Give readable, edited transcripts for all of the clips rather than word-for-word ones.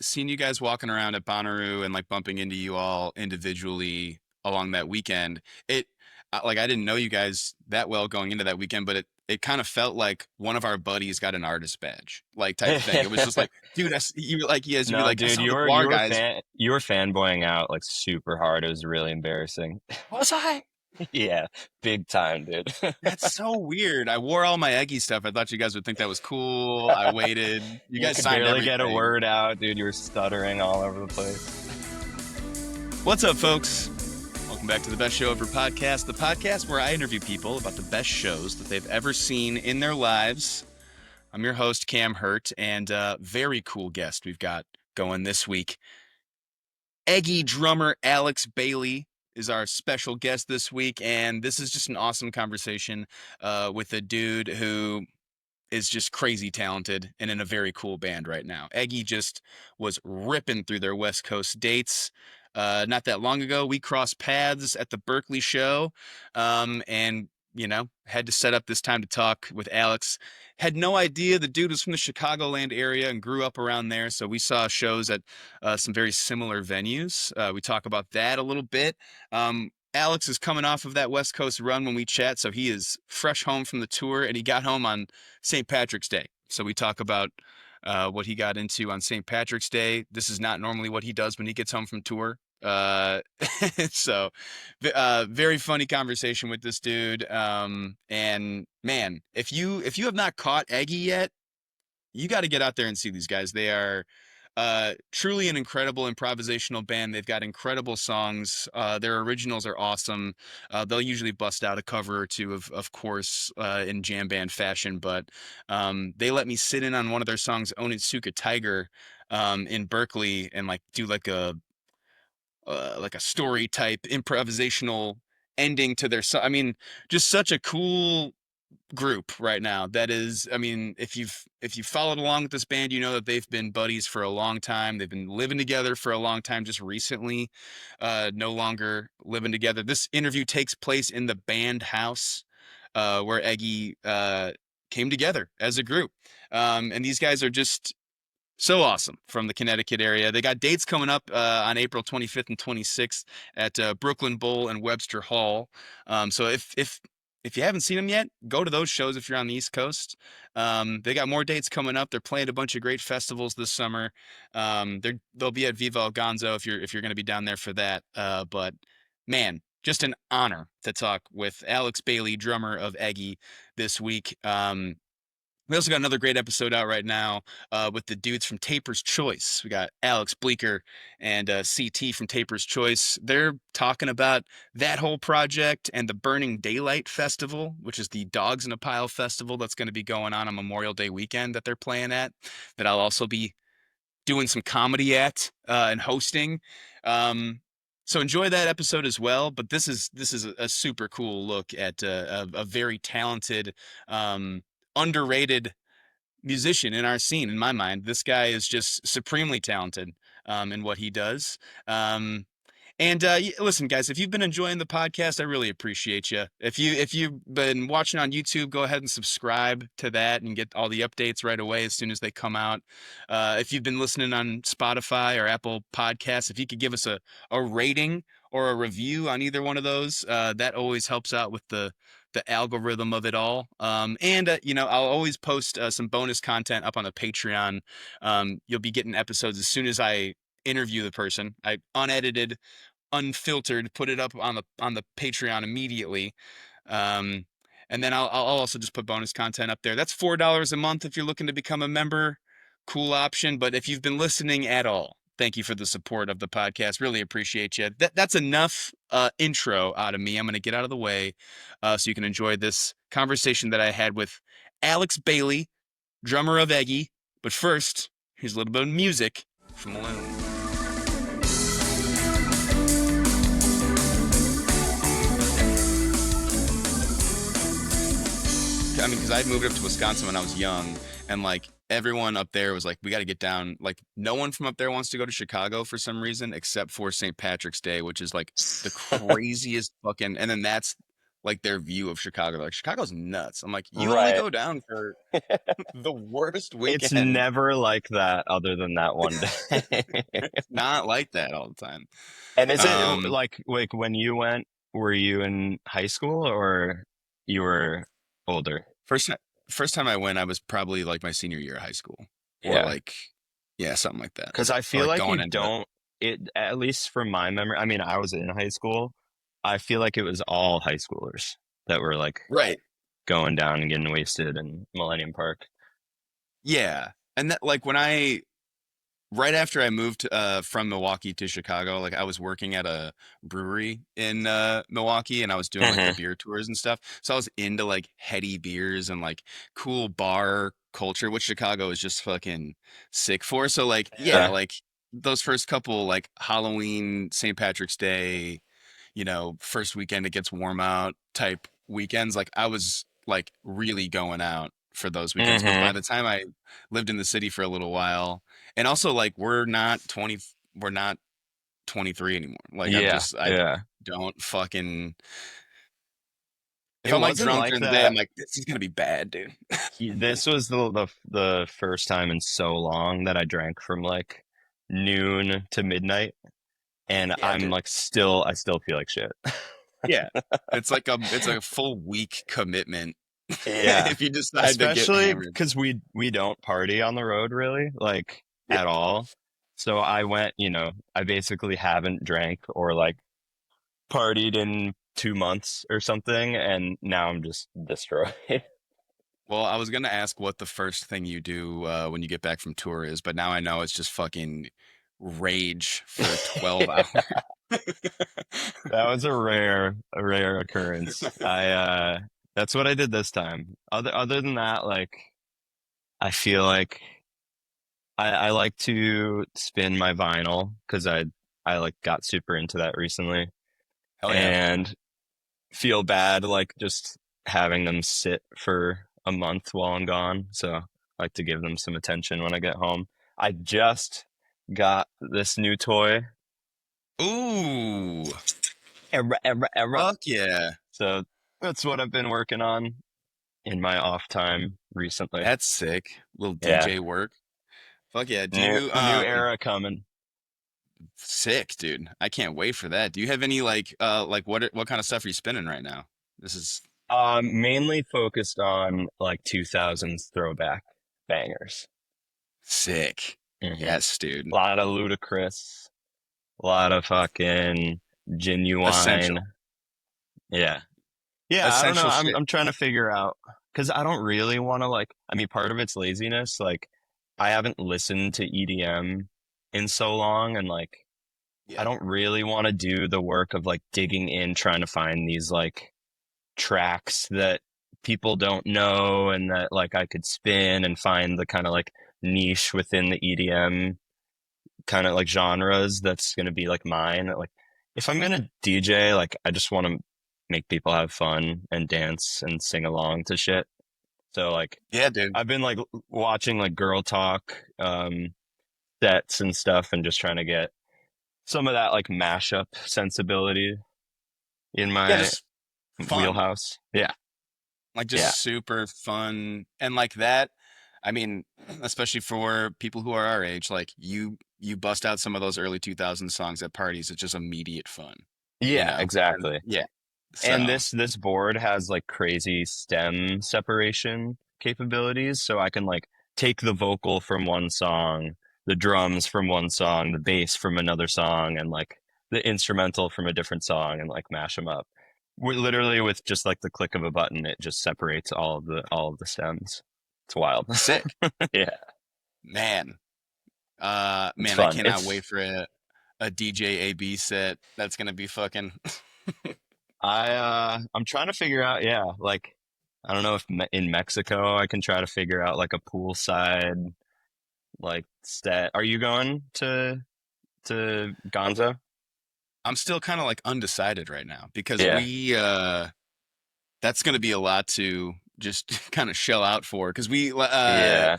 seeing you guys walking around at Bonnaroo and like bumping into you all individually along that weekend. It like I didn't know you guys that well going into that weekend, but it kind of felt like one of our buddies got an artist badge, like type thing. It was just like, dude, you like yes, you'd be No, like, I dude, saw you the were Guar you were guys. fan you were fanboying out like super hard. It was really embarrassing. Was I? Yeah, big time, dude. That's so weird. I wore all my Eggy stuff. I thought you guys would think that was cool. I waited. You You guys could signed barely get a everything. word out, dude. You were stuttering all over the place. What's up, folks? Welcome back to the Best Show Ever podcast, the podcast where I interview people about the best shows that they've ever seen in their lives. I'm your host, Cam Herdt, and very cool guest we've got going this week. Eggy Drummer Alex Bailey is our special guest this week, and this is just an awesome conversation with a dude who is just crazy talented and in a very cool band right now. Eggy just was ripping through their West Coast dates. Not that long ago, we crossed paths at the Berkeley show, and had to set up this time to talk with Alex. Had no idea the dude was from the Chicagoland area and grew up around there, so we saw shows at some very similar venues. We talk about that a little bit. Alex is coming off of that West Coast run when we chat, so he is fresh home from the tour, and he got home on St. Patrick's Day. So we talk about what he got into on St. Patrick's Day. This is not normally what he does when he gets home from tour. Uh, so very funny conversation with this dude. And man, if you have not caught Eggy yet, you got to get out there and see these guys. They are truly an incredible improvisational band. They've got incredible songs. Their originals are awesome. They'll usually bust out a cover or two, of course, in jam band fashion. But they let me sit in on one of their songs, Onitsuka Tiger, in Berkeley, and like do like a story type improvisational ending to their song. I mean, just such a cool group right now. That is, I mean, if you've followed along with this band, you know that they've been buddies for a long time. They've been living together for a long time. Just recently, no longer living together. This interview takes place in the band house, where Eggy came together as a group. And these guys are just so awesome from the Connecticut area. They got dates coming up on April 25th and 26th at Brooklyn Bowl and Webster Hall. So if you haven't seen them yet, go to those shows if you're on the East Coast. They got more dates coming up. They're playing a bunch of great festivals this summer. They'll be at Viva El Gonzo if you're going to be down there for that. But man, just an honor to talk with Alex Bailey, drummer of Eggy, this week. We also got another great episode out right now with the dudes from Taper's Choice. We got Alex Bleeker and CT from Taper's Choice. They're talking about that whole project and the Burning Daylight Festival, which is the Dogs in a Pile festival that's going to be going on Memorial Day weekend that they're playing at, that I'll also be doing some comedy at and hosting. So enjoy that episode as well. But this is a super cool look at a very talented, underrated musician in our scene. In my mind, this guy is just supremely talented in what he does. And listen, guys, if you've been enjoying the podcast, I really appreciate you. If you've been watching on YouTube, go ahead and subscribe to that and get all the updates right away as soon as they come out. If you've been listening on Spotify or Apple Podcasts, if you could give us a rating or a review on either one of those, that always helps out with the algorithm of it all. And I'll always post some bonus content up on the Patreon. You'll be getting episodes as soon as I interview the person. I unedited, unfiltered, put it up on the Patreon immediately. Um, and then I'll also just put bonus content up there. That's $4 a month if you're looking to become a member. Cool option. But if you've been listening at all, thank you for the support of the podcast. Really appreciate you. That's enough intro out of me. I'm going to get out of the way so you can enjoy this conversation that I had with Alex Bailey, drummer of Eggy. But first, here's a little bit of music from Malone. I mean, because I moved up to Wisconsin when I was young, and like everyone up there was like, we got to get down. Like, no one from up there wants to go to Chicago for some reason, except for St. Patrick's Day, which is like the craziest fucking. And then that's like their view of Chicago. Like Chicago's nuts. I'm like, you only Right. go down for the worst It's weekend. never like that other than that one day. It's not like that all the time. And is it Um, like when you went, were you in high school or you were older? first time, first time I went, I was probably like my senior year of high school, or Yeah. like, yeah, something like that, Because I or feel like like you going into it. don't, at least from my memory, I mean, I was in high school. I feel like it was all high schoolers that were like Right. going down and getting wasted in Millennium Park. Yeah. And that, like, when right after I moved from Milwaukee to Chicago, like I was working at a brewery in Milwaukee and I was doing like the Hmm. beer tours and stuff. So I was into like heady beers and like cool bar culture, which Chicago is just fucking sick for. So like, yeah, Yeah. like those first couple like Halloween, St. Patrick's Day, first weekend it gets warm out type weekends, like I was like really going out for those weekends. But by Hmm. the time I lived in the city for a little while, and also like we're not 23 anymore. Like Yeah. I Yeah. don't fucking if It I'm like wasn't drunk like during the day, I'm that. like, this is gonna be bad, dude. This was the first time in so long that I drank from like noon to midnight, and Yeah, I'm dude. like I still feel like shit. Yeah. It's like a full week commitment Yeah, if you decide to get especially hammered. because we don't party on the road really, like Yeah. at all. So I went, I basically haven't drank or like partied in 2 months or something, and now I'm just destroyed. Well, I was gonna ask what the first thing you do when you get back from tour is, but now I know it's just fucking rage for 12 hours. That was a rare occurrence. That's what I did this time. Other than that, like I feel like I like to spin my vinyl because I like got super into that recently Hell yeah. and feel bad like just having them sit for a month while I'm gone. So I like to give them some attention when I get home. I just got this new toy. Ooh, Era. fuck yeah. So that's what I've been working on in my off time recently. That's sick. Little Yeah. DJ work. Fuck yeah. Do New you new era coming. sick, dude. I can't wait for that. Do you have any like what kind of stuff are you spinning right now? This is Mainly focused on like 2000s throwback bangers. sick. Hmm. Yes, dude. A lot of Ludacris, a lot of fucking Genuine. Essential. Yeah. Yeah, I don't know. Essential I'm shit. I'm trying to figure out because I don't really want to like I mean part of it's laziness. Like I haven't listened to EDM in so long and like I Yeah. don't really want to do the work of like digging in trying to find these like tracks that people don't know and that like I could spin and find the kind of like niche within the EDM kind of like genres that's going to be like mine. Like if I'm going to DJ, like I just want to make people have fun and dance and sing along to shit. So like Yeah, dude. I've been like watching like girl talk sets and stuff and just trying to get some of that like mashup sensibility in Yeah, my just fun. wheelhouse. Yeah. Like just Yeah. super fun and like that. I mean, especially for people who are our age, like you bust out some of those early 2000s songs at parties, it's just immediate fun, Yeah, And exactly. yeah. And So, this board has like crazy stem separation capabilities, so I can like take the vocal from one song, the drums from one song, the bass from another song, and like the instrumental from a different song, and like mash them up. We literally with just like the click of a button, it just separates all of the stems. It's wild. sick. Yeah, Man. it's Man, I fun. cannot wait for a DJ AB set. That's gonna be fucking I'm trying to figure out, yeah, like I don't know if in Mexico I can try to figure out like a poolside like set. Are you going to Gonzo? I'm still kind of like undecided right now because Yeah. that's going to be a lot to just kind of shell out for because Yeah.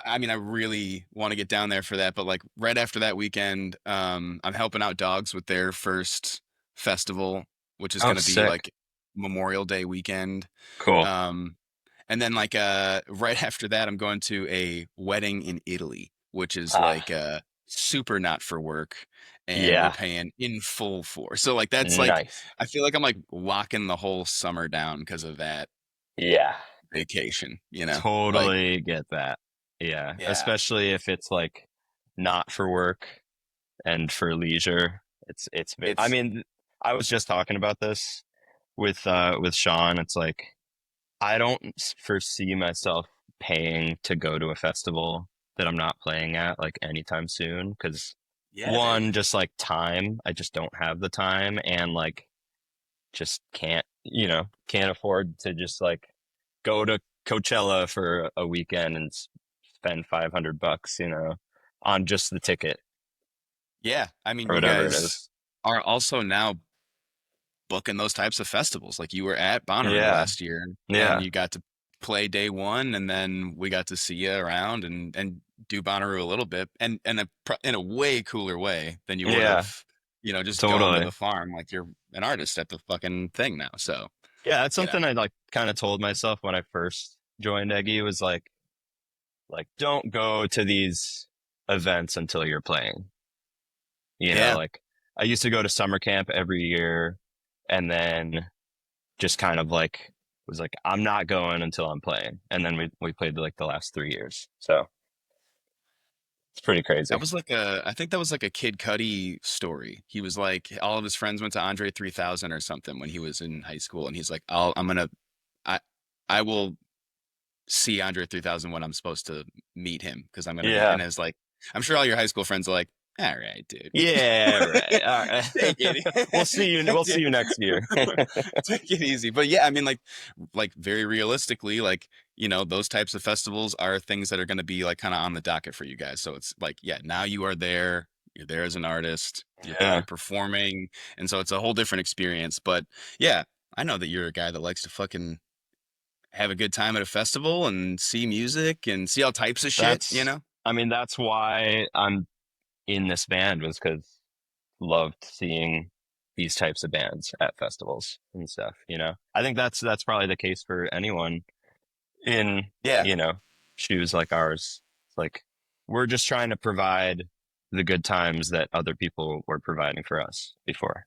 I mean I really want to get down there for that, but like right after that weekend I'm helping out dogs with their first festival, which is Oh, going to be sick. like Memorial Day weekend. Cool. Um, and then like right after that, I'm going to a wedding in Italy, which is Ah, like super not for work, and we're yeah. paying in full for. So like that's like Nice. I feel like I'm like locking the whole summer down because of that Yeah. vacation, you know? Like Totally get that. Yeah. yeah, Especially if it's like not for work and for leisure. I it's mean, I was just talking about this with Sean. It's like I don't foresee myself paying to go to a festival that I'm not playing at like anytime soon because yeah, dude. one, just like time, I just don't have the time and like just can't afford to just like go to Coachella for a weekend and spend $500, on just the ticket Yeah, I mean, or you whatever it guys is. are also now booking those types of festivals. Like you were at Bonnaroo Yeah. last year, and Yeah. you got to play day one, and then we got to see you around and do Bonnaroo a little bit, and in a way cooler way than you would Yeah. have, just going to Totally. the farm. Like you're an artist at the fucking thing now, so Yeah, that's you know, something I like kind of told myself when I first joined Eggy was don't go to these events until you're playing. yeah, Like I used to go to summer camp every year and then just kind of like was like I'm not going until I'm playing. And then we played like the last 3 years. So it's pretty crazy. I think that was like a Kid Cudi story. He was like, all of his friends went to Andre 3000 or something when he was in high school, and he's like, I, I will see Andre 3000 when I'm supposed to meet him because I'm gonna be. Yeah. And it's like, I'm sure all your high school friends are like, all right, dude, Yeah, right. All take right. it, We'll see you next year. take it easy. But yeah, I mean, like very realistically, like those types of festivals are things that are going to be like kind of on the docket for you guys. So it's like, yeah, now you are there. You're there as an artist. You're Yeah. performing, and so it's a whole different experience. But yeah, I know that you're a guy that likes to fucking have a good time at a festival and see music and see all types of shit, you That's know? I mean that's why I'm in this band was because loved seeing these types of bands at festivals and stuff, I think that's probably the case for anyone in, Yeah, shoes like ours. It's like we're just trying to provide the good times that other people were providing for us before.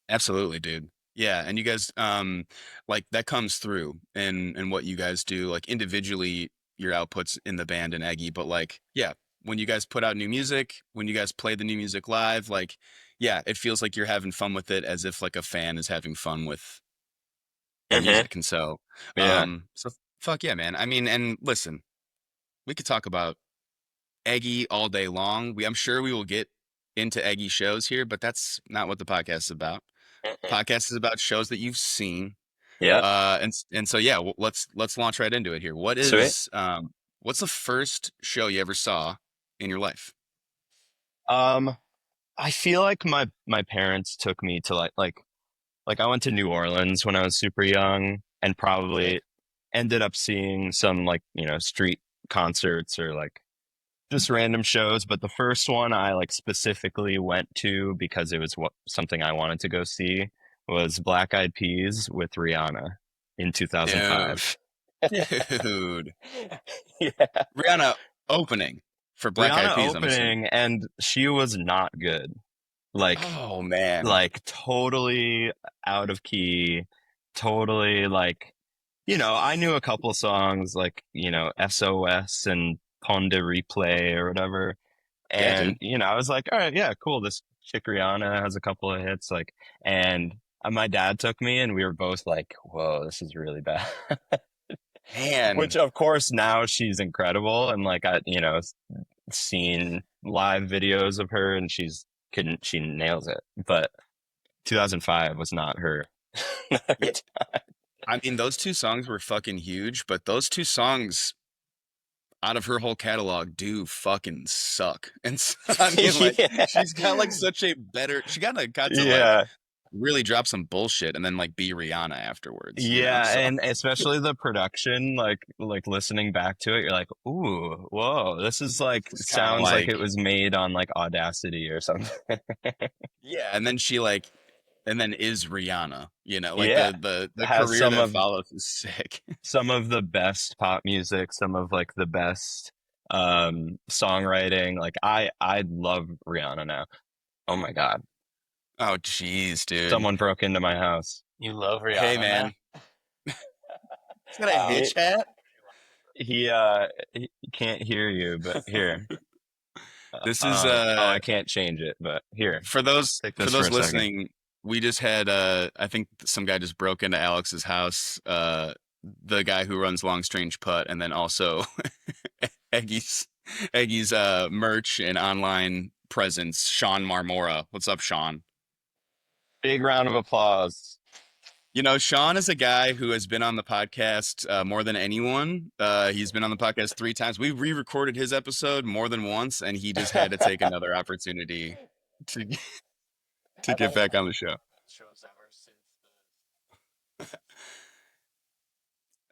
absolutely, dude. Yeah, and you guys like that comes through in what you guys do, like individually your outputs in the band and Eggy, but like yeah, when you guys put out new music, when you guys play the new music live, like yeah, it feels like you're having fun with it as if like a fan is having fun with your Hmm. music. And so Yeah. so fuck yeah, man. I mean, and listen, we could talk about Eggy all day long. I'm sure we will get into Eggy shows here, but that's not what the podcast is about. Hmm. Podcast is about shows that you've seen. Yeah. And so yeah, let's launch right into it here. Sweet. What's the first show you ever saw in your life? Um, I feel like my parents took me to like I went to New Orleans when I was super young and Sick. probably ended up seeing some like, street concerts or like just random shows, but the first one I like specifically went to because it was something I wanted to go see was Black Eyed Peas with Rihanna in Dude, 2005. dude. Yeah. Rihanna opening for Black Eyed Rihanna Peas, I'm assuming. opening and she was not good. Like Oh man. like totally out of key, totally like, I knew a couple songs like, SOS and Pon de Replay or whatever. Yeah, And, dude. I was like, all right, yeah, cool. This chick Rihanna has a couple of hits. Like, and my dad took me and we were both like, whoa, this is really bad. Which Man. of course now she's incredible. And like, seen live videos of her and she nails it. But 2005 was not her. Not her Yeah. time. I mean, those two songs were fucking huge, but those two songs out of her whole catalog do fucking suck. And so, I mean, like, Yeah. she's got like such a better, she got to like Yeah. really drop some bullshit and then like be Rihanna afterwards. Yeah, So and especially the production, like listening back to it, you're like, ooh, whoa, this is like it's kind of sounds like like, it was made on like Audacity or something. yeah. And then she like and then is Rihanna. You know, like Yeah, the has career that follows is sick. some of the best pop music, some of like the best songwriting. Like I love Rihanna now. Oh my God. Oh, jeez, dude. Someone broke into my house. You love Hey, Rihanna now? man. He's got a He hitch hat. he can't hear you, but here. This is Oh, I can't change it, but here. for those Take for this for those a second. listening. We just had I think some guy just broke into Alex's house. The guy who runs Long Strange Putt, and then also Eggy's Eggy's merch and online presence, Sean Marmora. What's up, Sean? Big round of applause. You know, Sean is a guy who has been on the podcast more than anyone. He's been on the podcast 3 times. We re-recorded his episode more than once, and he just had to take another opportunity to to get back on the show.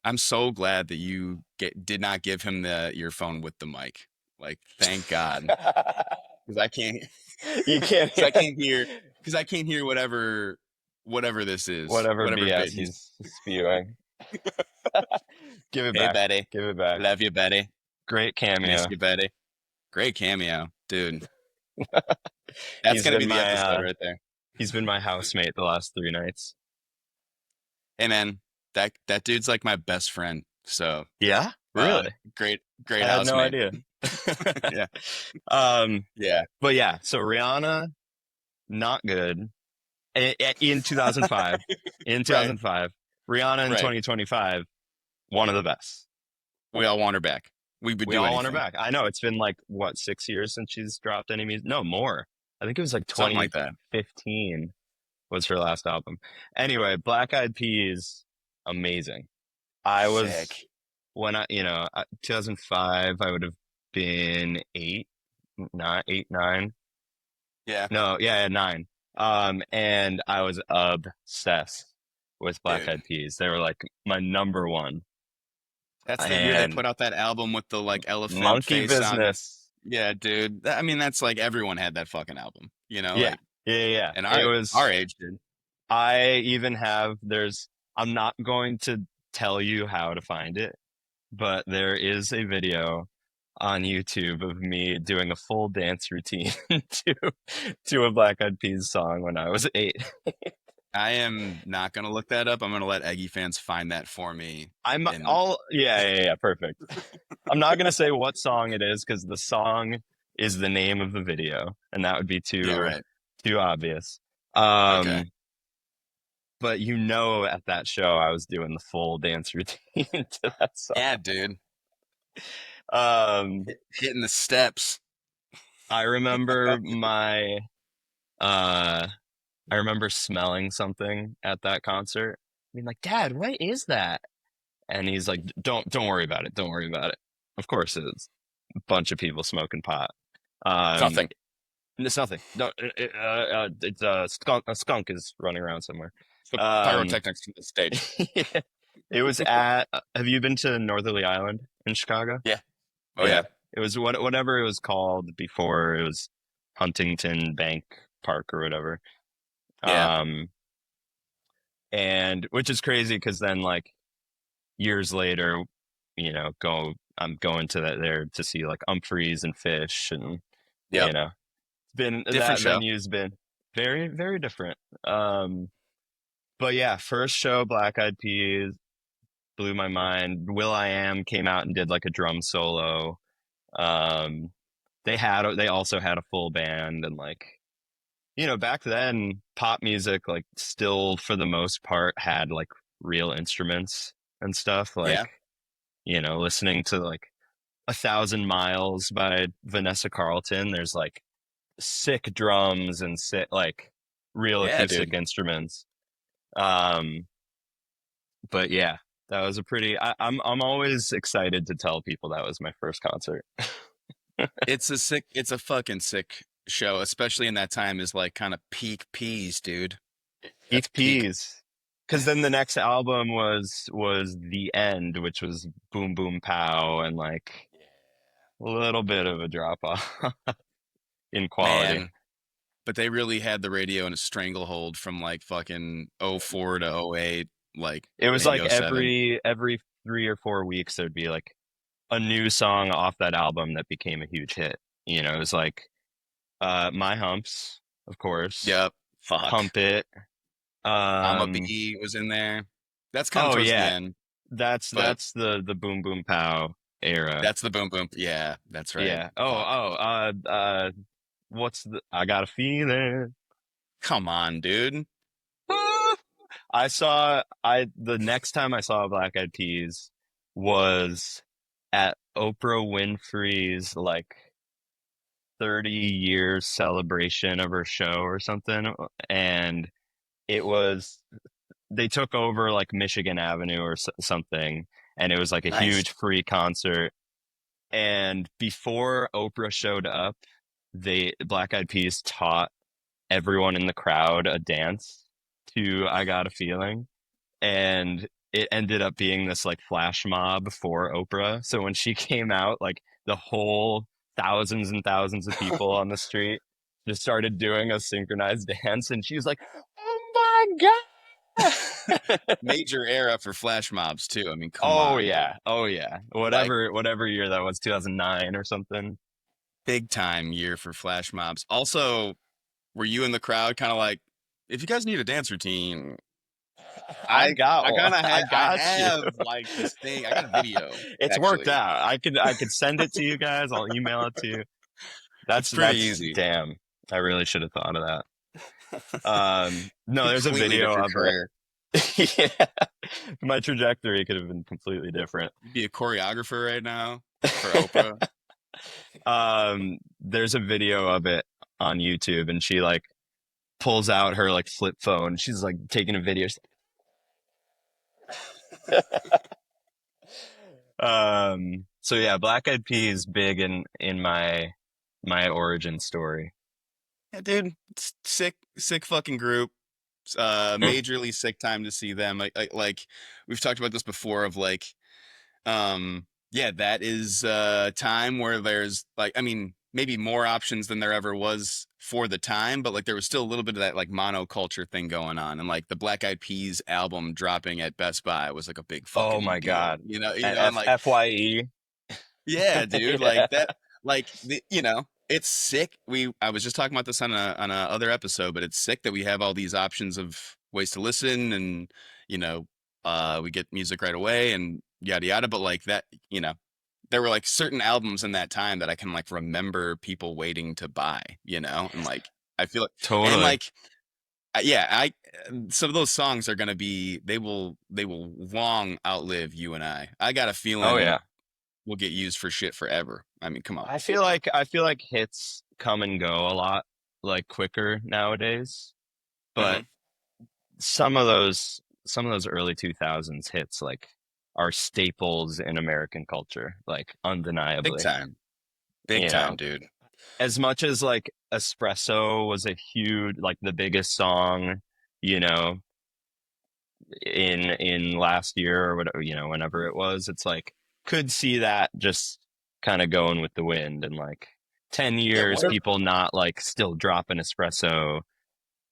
I'm so glad that you did not give him the earphone with the mic. Like, thank God, because I can't, You can't because I can't hear, because I can't hear whatever this is, whatever whatever bit BS he's. he's spewing. Give it Hey, back. Betty, Give it back. love you, Betty. Great Miss cameo. you, Betty. Great cameo, dude. That's He's gonna be been the my episode right there. he's been my housemate the last 3 nights. Hey, man, that dude's like my best friend. So, Yeah? Really? great I had no housemate. idea. Yeah, Yeah. yeah, But yeah, so Rihanna, not good. In 2005. In right, 2005. Rihanna in right. 2025, one of the best. We all want her back. We would We do all want her anything, back. I know it's been like what, 6 years since she's dropped any music? No, more. I think it was like something like that. 2015 was her last album. Anyway, Black Eyed Peas, amazing. I was Sick. when 2005, I would have been 9. Yeah, No, yeah, 9. And I was obsessed with Black dude. Eyed Peas. They were like my number one. That's the year they And put out that album with the like elephant Monkey face on it. Business. Yeah, dude. I mean, that's like everyone had that fucking album, you know, Yeah, like, yeah. and It our was. age, dude. I even have. I'm not going to tell you how to find it, but there is a video on YouTube of me doing a full dance routine to a Black Eyed Peas song when I was 8. I am not gonna look that up. I'm gonna let Eggy fans find that for me. And Yeah, perfect. I'm not gonna say what song it is because the song is the name of the video, and that would be yeah, too right. obvious. Okay. But at that show, I was doing the full dance routine to that song. Yeah, dude. Um, Hitting the steps. I remember I remember smelling something at that concert. Being like, Dad, what is that? And he's like, don't worry about it. Don't worry about it. Of course it's a bunch of people smoking pot. Nothing. It's nothing. No, it's a skunk. A skunk is running around somewhere. The Um, pyrotechnics from the stage. It was at. Have you been to Northerly Island in Chicago? Yeah. Oh yeah. It was whatever it was called before. It was Huntington Bank Park or whatever. Yeah. And which is crazy because then like years later, I'm going to there to see like Humphreys and Phish and Yeah. it's been Different that show. venue's been very, very different. But yeah, first show, Black Eyed Peas blew my mind. will.i.am came out and did like a drum solo. They also had a full band and like, back then pop music like still for the most part had like real instruments and stuff like, listening to like 1,000 Miles by Vanessa Carlton. There's like sick drums and sick, like real acoustic instruments. But yeah, that was I'm always excited to tell people that was my first concert. It's a fucking sick show, especially in that time is like kind of peak Peas, dude. Peak Peas. Because then the next album was The End, which was Boom Boom Pow, and like a little bit of a drop off in quality. Man, but they really had the radio in a stranglehold from like fucking '04 to '08, like It was maybe like '07. every 3 or 4 weeks there'd be like a new song off that album that became a huge hit. It was like My Humps, of course, Yep. Fuck. Pump It. I'm a Um, Bee was in there. That's kind of oh towards the yeah, end, that's but that's the Boom Boom Pow era. that's the boom boom. Yeah, that's right. Yeah. Fuck. What's the I Got a Feeling. Come on, dude. The next time I saw Black Eyed Peas was at Oprah Winfrey's like 30 years celebration of her show or something. And it was, they took over like Michigan Avenue or something. And it was like a Nice. huge free concert. And before Oprah showed up, Black Eyed Peas taught everyone in the crowd a dance to I Got a Feeling. And it ended up being this like flash mob for Oprah. So when she came out, like the whole thousands and thousands of people on the street just started doing a synchronized dance, and she was like, "Oh my god!" Major era for flash mobs too. I mean, come Oh on. yeah, oh yeah. Like Whatever year that was, 2009 or something. big time year for flash mobs. Also, were you in the crowd kind of like, if you guys need a dance routine, I got I one. kind of I I got you. have like this thing. I got a video It's worked actually. out. I could send it to you guys. I'll email it to you. It's pretty That's easy. damn. I really should have thought of that. No, there's a Completely video different of it. career. Yeah, my trajectory could have been completely different. You'd be a choreographer right now for Oprah. There's a video of it on YouTube, and she like pulls out her like flip phone. She's like taking a video. So yeah, Black Eyed Peas big in my origin story. Yeah, dude, it's sick fucking group. Majorly sick time to see them. Like we've talked about this before of like, yeah, that is time where there's like, I mean, maybe more options than there ever was for the time, but like there was still a little bit of that like monoculture thing going on, and like the Black Eyed Peas album dropping at Best Buy was like a big Oh fucking my deal, God. and like FYE. yeah, dude, Yeah. like that, like it's sick. I was just talking about this on a other episode, but it's sick that we have all these options of ways to listen, and you know, we get music right away and yada yada. But like that, there were like certain albums in that time that I can like remember people waiting to buy, and like I feel like, and Totally. like yeah, some of those songs are gonna be they will long outlive you and I. I got a Oh feeling yeah. will get used for shit forever. I mean, come on. I feel like hits come and go a lot like quicker nowadays, but Hmm. some of those early 2000s hits like are staples in American culture, like Big undeniably. time. Big You know, time, dude. as much as like Espresso was a huge like the biggest song, you know, in last year or whatever, whenever it was, it's like could see that just kind of going with the wind and like 10 Yeah, years what are people not like still dropping espresso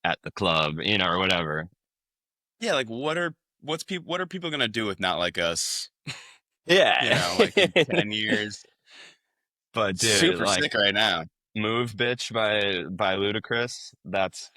at the club, or whatever. yeah, like what are people gonna do with Not Like Us, Yeah. like in 10 years? But dude, Super sick like right now. Move Bitch by Ludacris, that's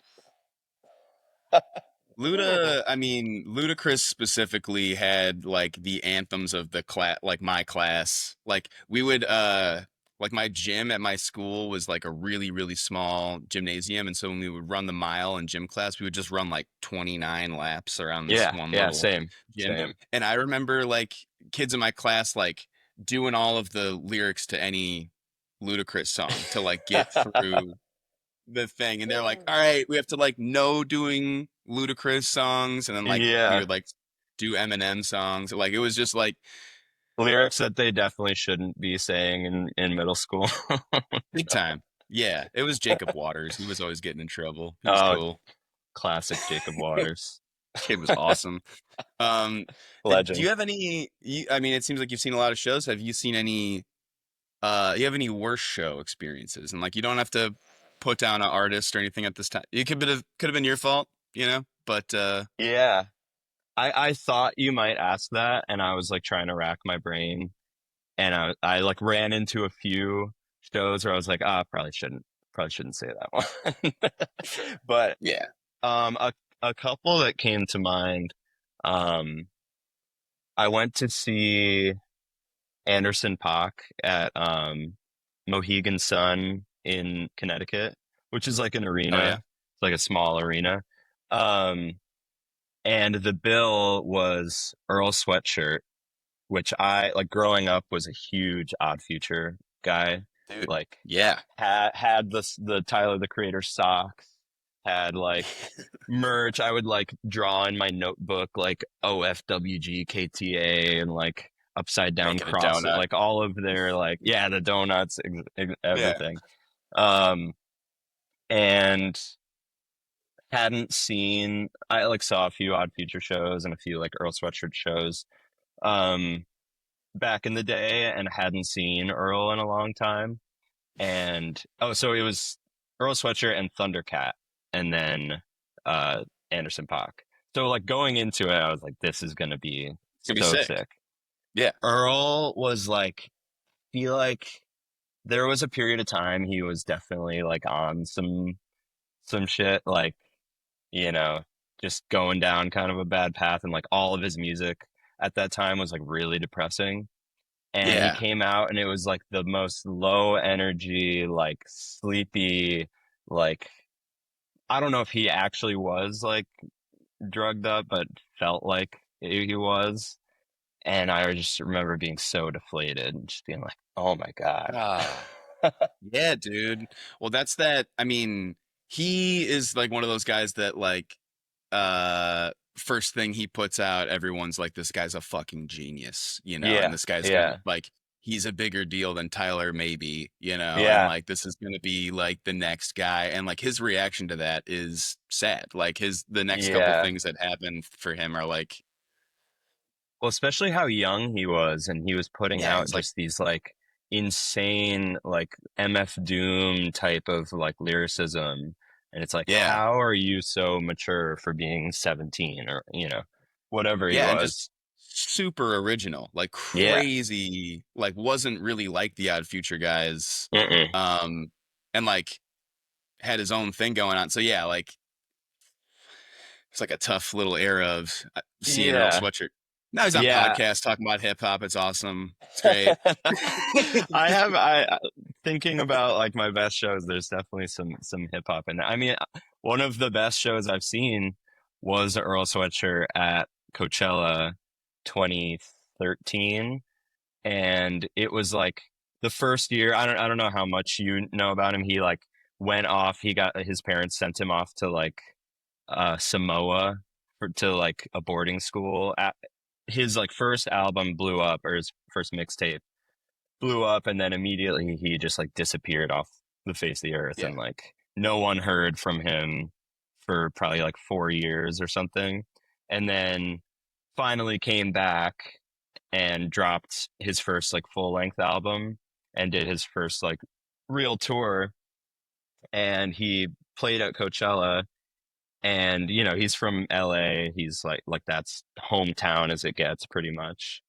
I mean, Ludacris specifically had like the anthems of the class, like my class. Like we would like my gym at my school was like a really, really small gymnasium. And so when we would run the mile in gym class, we would just run like 29 laps around this yeah, one yeah, little same, gym. same. And I remember like kids in my class like doing all of the lyrics to any Ludacris song to like get through the thing, and they're like, all right, we have to like know doing ludicrous songs, and then like we Yeah, would like do Eminem songs. Like it was just like lyrics that they definitely shouldn't be saying in middle school. big time. Yeah, it was Jacob Waters. He was always getting in trouble. He was Oh, cool. classic Jacob Waters. Kid was awesome. Um, do Legend. you have any? I mean, it seems like you've seen a lot of shows. Have you seen any? You have any worst show experiences? And like, you don't have to. put down an artist or anything at this time? It could have been your fault, but Yeah. I thought you might ask that, and I was like trying to rack my brain, and I like ran into a few shows where I was like, ah, probably shouldn't say that one. But yeah. um a a couple that came to mind, um I went to see Anderson .Paak at Mohegan Sun in Connecticut, which is like an Oh arena. yeah. It's like a small arena. Um and the bill was Earl Sweatshirt, which I like growing up was a huge Odd Future guy. Dude. Like Yeah. had the Tyler the Creator socks, had like merch. I would like draw in my notebook like OFWGKTA and like upside down Making a crosses, donut. like all of their like yeah, the donuts, Yeah. everything. Um and hadn't seen I like saw a few Odd Future shows and a few like Earl Sweatshirt shows. Um back in the day and hadn't seen Earl in a long time. And oh, so it was Earl Sweatshirt and Thundercat, and then Anderson .Paak. So like going into it, I was like, this is gonna be It's gonna be so sick. sick. Yeah. Earl was like, feel like there was a period of time he was definitely like on some shit, like you know, just going down kind of a bad path, and like all of his music at that time was like really depressing. And he Yeah. came out and it was like the most low energy, like sleepy, like I don't know if he actually was like drugged up, but felt like he was. And I just remember being so deflated and just being like, oh my God. Ah. Yeah, dude. Well, that's that. I mean, he is like one of those guys that like first thing he puts out, everyone's like, this guy's a fucking genius, and Yeah, this guy's gonna yeah, like he's a bigger deal than Tyler maybe, and yeah, like this is gonna be like the next guy. And like his reaction to that is sad. Like the next couple yeah. things that happen for him are like, Well, especially how young he was, and he was putting yeah, out he's like, just these like insane, like MF Doom type of like lyricism. And it's like, yeah. how are you so mature for being 17 or, whatever he Yeah, and just was? super original, like Yeah. crazy, like wasn't really like the Odd Future guys, Mm-mm. um, and like had his own thing going on. So yeah, like it's like a tough little era of seeing Earl Yeah. Sweatshirt. Now he's on Yeah. podcasts talking about hip hop. It's awesome. It's great. Thinking about like my best shows, there's definitely some hip hop in there. I mean, one of the best shows I've seen was Earl Sweatshirt at Coachella 2013, and it was like the first year. I don't know how much you know about him. He like went off. He got his parents sent him off to like Samoa to like a boarding school. His like first album blew up, or his first mixtape blew up, and then immediately he just like disappeared off the face of the earth, Yeah. and like no one heard from him for probably like 4 years or something, and then finally came back and dropped his first like full length album and did his first like real tour, and he played at Coachella. And he's from LA. He's like that's hometown as it gets, pretty much,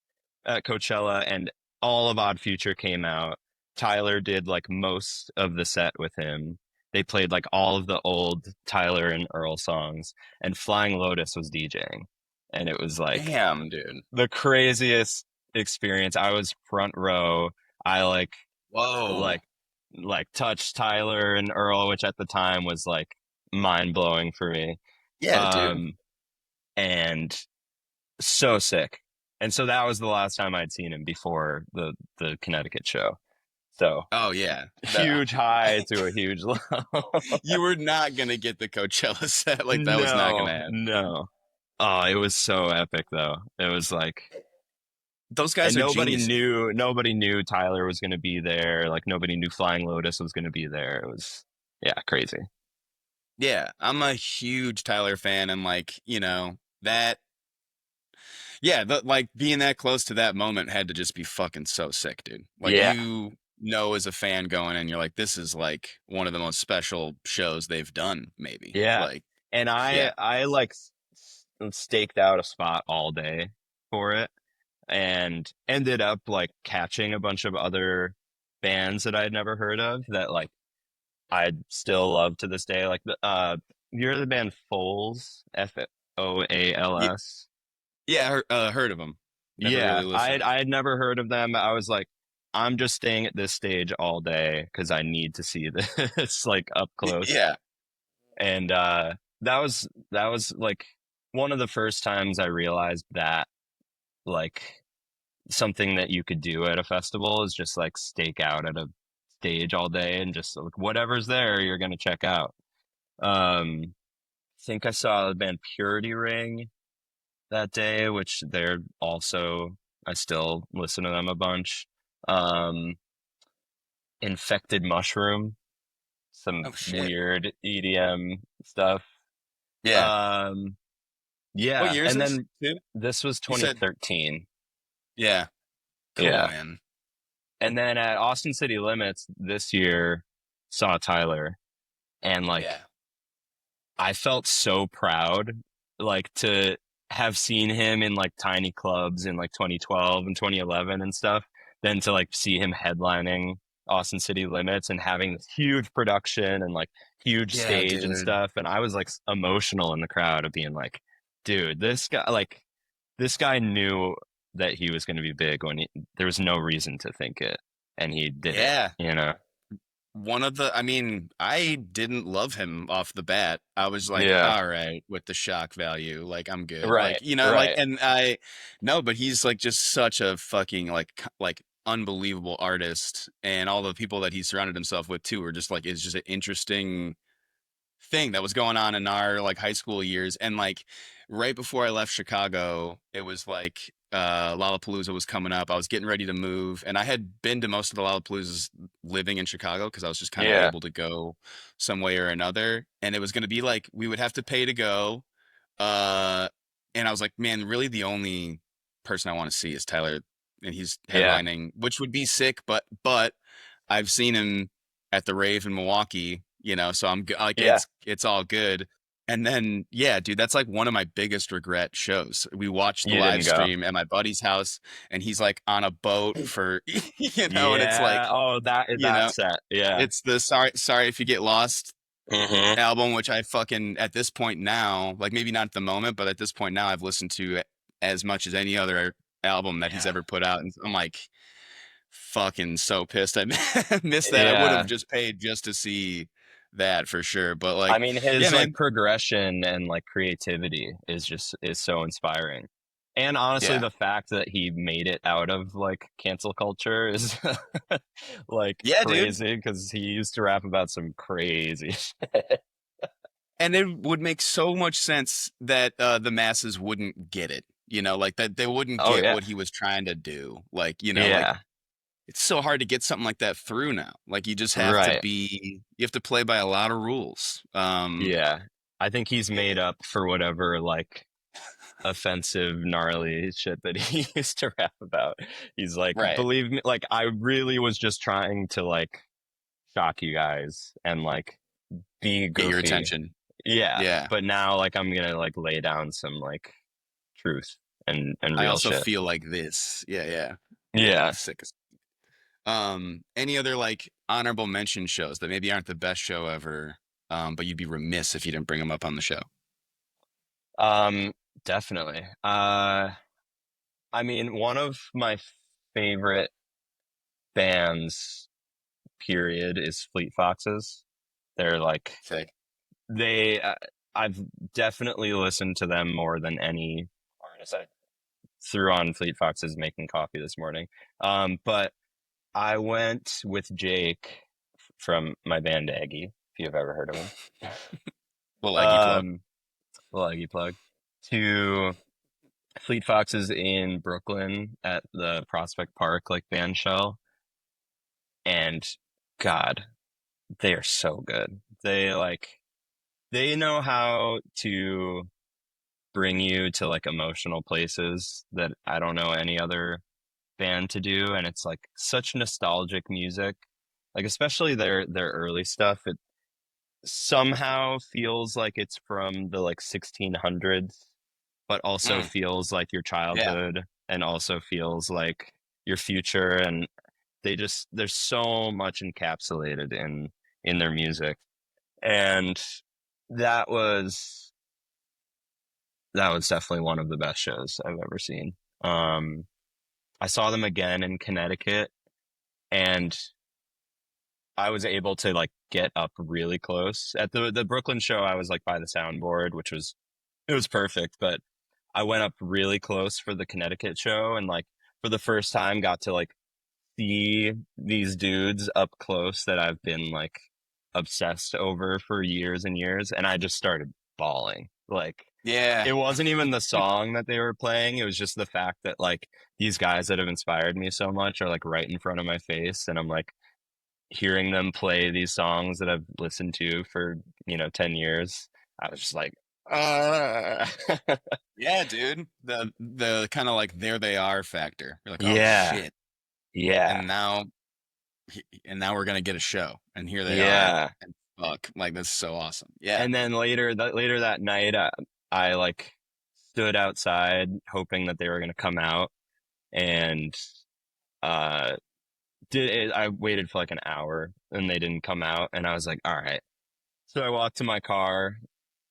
at Coachella. And all of Odd Future came out. Tyler did like most of the set with him. They played like all of the old Tyler and Earl songs, and Flying Lotus was DJing. And it was like Damn, dude. the craziest experience. I was front row. I Whoa. like touched Tyler and Earl, which at the time was like mind blowing for me. Yeah, dude. Um, and so sick. And so that was the last time I'd seen him before the Connecticut show. So Oh yeah. huge high to a huge low. You were not gonna get the Coachella set. Like that was not gonna No, happen. no. Oh, it was so epic though. It was like, Those and guys are geniuses. nobody knew Tyler was going to be there. Like nobody knew Flying Lotus was going to be there. It was, yeah, crazy. Yeah, I'm a huge Tyler fan, and like, that yeah, like being that close to that moment had to just be fucking so sick, dude. Like Yeah. know as a fan going in, you're like, this is like one of the most special shows they've done, maybe. Yeah. Like, And yeah. I like staked out a spot all day for it and ended up like catching a bunch of other bands that I'd never heard of that like I still love to this day. Like you're the band Foals, Y- Foals. Yeah, heard of them. Never Yeah, really listened. I had never heard of them. I was like, I'm just staying at this stage all day because I need to see this like up close. Yeah. And that was like one of the first times I realized that like something that you could do at a festival is just like stake out at a stage all day and just like whatever's there you're gonna check out. I think I saw the band Purity Ring that day, which they're also I still listen to them a bunch. Um, Infected Mushroom, some Oh shit. weird EDM stuff. Yeah. Um, What yeah, year is and this? then Too? this was You said, 2013. yeah. Cool, Yeah. man. And then at Austin City Limits this year, saw Tyler, and like Yeah. I felt so proud, like to have seen him in like tiny clubs in like 2012 and 2011 and stuff, then to like see him headlining Austin City Limits and having this huge production and like huge Yeah, stage and dude. stuff. And I was like emotional in the crowd of being like, dude, this guy knew that he was going to be big when there was no reason to think it. And he did it, Yeah. you know? I mean, I didn't love him off the bat. I was like, Yeah. all right, with the shock value, like I'm good. Right. Like, like, Right. and no, but he's like just such a fucking like unbelievable artist. And all the people that he surrounded himself with too were just like, it's just an interesting thing that was going on in our like high school years. And like right before I left Chicago, it was like Lollapalooza was coming up. I was getting ready to move, and I had been to most of the Lollapaloozas living in Chicago because I was just kind of Yeah. able to go some way or another. And it was going to be like we would have to pay to go. Uh, and I was like, man, really the only person I want to see is Tyler, and he's Yeah. headlining, which would be sick. But I've seen him at the rave in Milwaukee, so like Yeah. it's all good. And then yeah, dude, that's like one of my biggest regret shows. We watched the You live didn't go. stream at my buddy's house, and he's like on a boat for and it's Yeah. like, Oh, you that know, set. Yeah. it's the sorry if you get lost Hmm. album, which I fucking at this point now, like maybe not at the moment, but at this point now I've listened to as much as any other album that he's Yeah. ever put out. And I'm like fucking so pissed I missed that. I would have Yeah. just paid just to see that for sure. But I like, mean, yeah, his like man. progression and like creativity is so inspiring. And honestly, Yeah. the fact that he made it out of like cancel culture is like Yeah, dude. crazy because he used to rap about some crazy shit. And it would make so much sense that the masses wouldn't get it, like that they wouldn't Oh get yeah. what he was trying to do. Like, like Yeah. it's so hard to get something like that through now. Like Right. you have to play by a lot of rules. Yeah. I think he's made up for whatever like offensive, gnarly shit that he used to rap about. He's like, Right. believe me, like I really was just trying to like shock you guys and like be Get your goofy. attention. Yeah. Yeah. But now like I'm gonna like lay down some like truth and I real also shit. feel like this. Yeah, yeah. Yeah, Yeah. sick. Any other like honorable mention shows that maybe aren't the best show ever, but you'd be remiss if you didn't bring them up on the show? Um, definitely. I mean, one of my favorite bands, period, is Fleet Foxes. They're like Sick. they I've definitely listened to them more than any artist. I threw on Fleet Foxes making coffee this morning. But I went with Jake from my band Eggy, if you've ever heard of him. Little Eggy plug. Little Eggy plug, to Fleet Foxes in Brooklyn at the Prospect Park like band shell. And God, they are so good. They know how to bring you to like emotional places that I don't know any other band to do, and it's like such nostalgic music. Like especially their early stuff, it somehow feels like it's from the like 1600s, but also Mm, feels like your yeah. childhood and also feels like your future. And there's so much encapsulated in their music. And that was that was definitely one of the best shows I've ever seen. Um, I saw them again in Connecticut, and I was able to like get up really close. At the Brooklyn show, I was like by the soundboard, which was it was perfect, but I went up really close for the Connecticut show, and like for the first time got to like see these dudes up close that I've been like obsessed over for years and years, and I just started bawling. Like Yeah. it wasn't even the song that they were playing, it was just the fact that like these guys that have inspired me so much are like right in front of my face, and I'm like hearing them play these songs that I've listened to for, 10 years. I was just like, ah. Yeah, dude. The kind of like there they are factor. You're like, oh Yeah, shit. yeah, And now we're gonna get a show. And here they are. yeah. And fuck. Like that's so awesome. Yeah. And then later that night, I like stood outside hoping that they were going to come out, and uh I waited for like an hour and they didn't come out, and I was like, all right. So I walked to my car,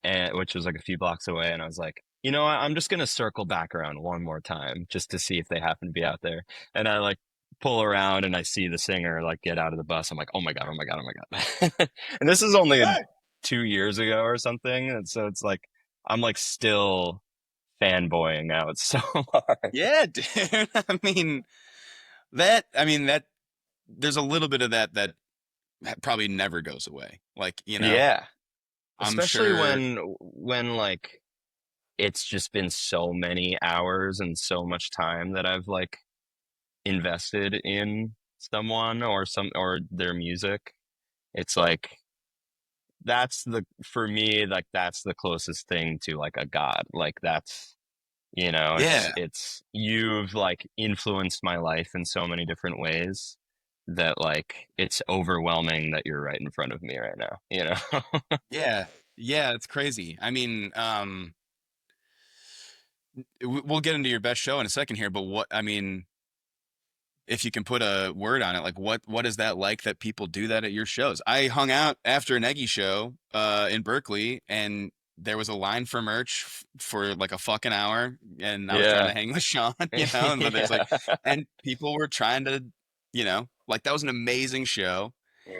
and which was like a few blocks away, and I was like, you know what? I'm just gonna circle back around one more time just to see if they happen to be out there. And I like pull around and I see the singer like get out of the bus. I'm like, oh my god, oh my god, oh my god. And this is only Right. 2 years ago or something, and so it's like I'm like still fanboying out so hard. Yeah, dude. I mean that there's a little bit of that probably never goes away. Like, Yeah, I'm especially sure. when like it's just been so many hours and so much time that I've like invested in someone or their music. It's like that's the for me like that's the closest thing to like a god. Like that's Yeah. it's you've like influenced my life in so many different ways that like it's overwhelming that you're right in front of me right now. Yeah. Yeah, it's crazy. I mean, we'll get into your best show in a second here, but if you can put a word on it, like what is that like that people do that at your shows? I hung out after an Eggy show in Berkeley, and there was a line for merch for like a fucking hour, and I was trying Yeah. to hang with Sean, and but there's Yeah. like, and people were trying to, like that was an amazing show,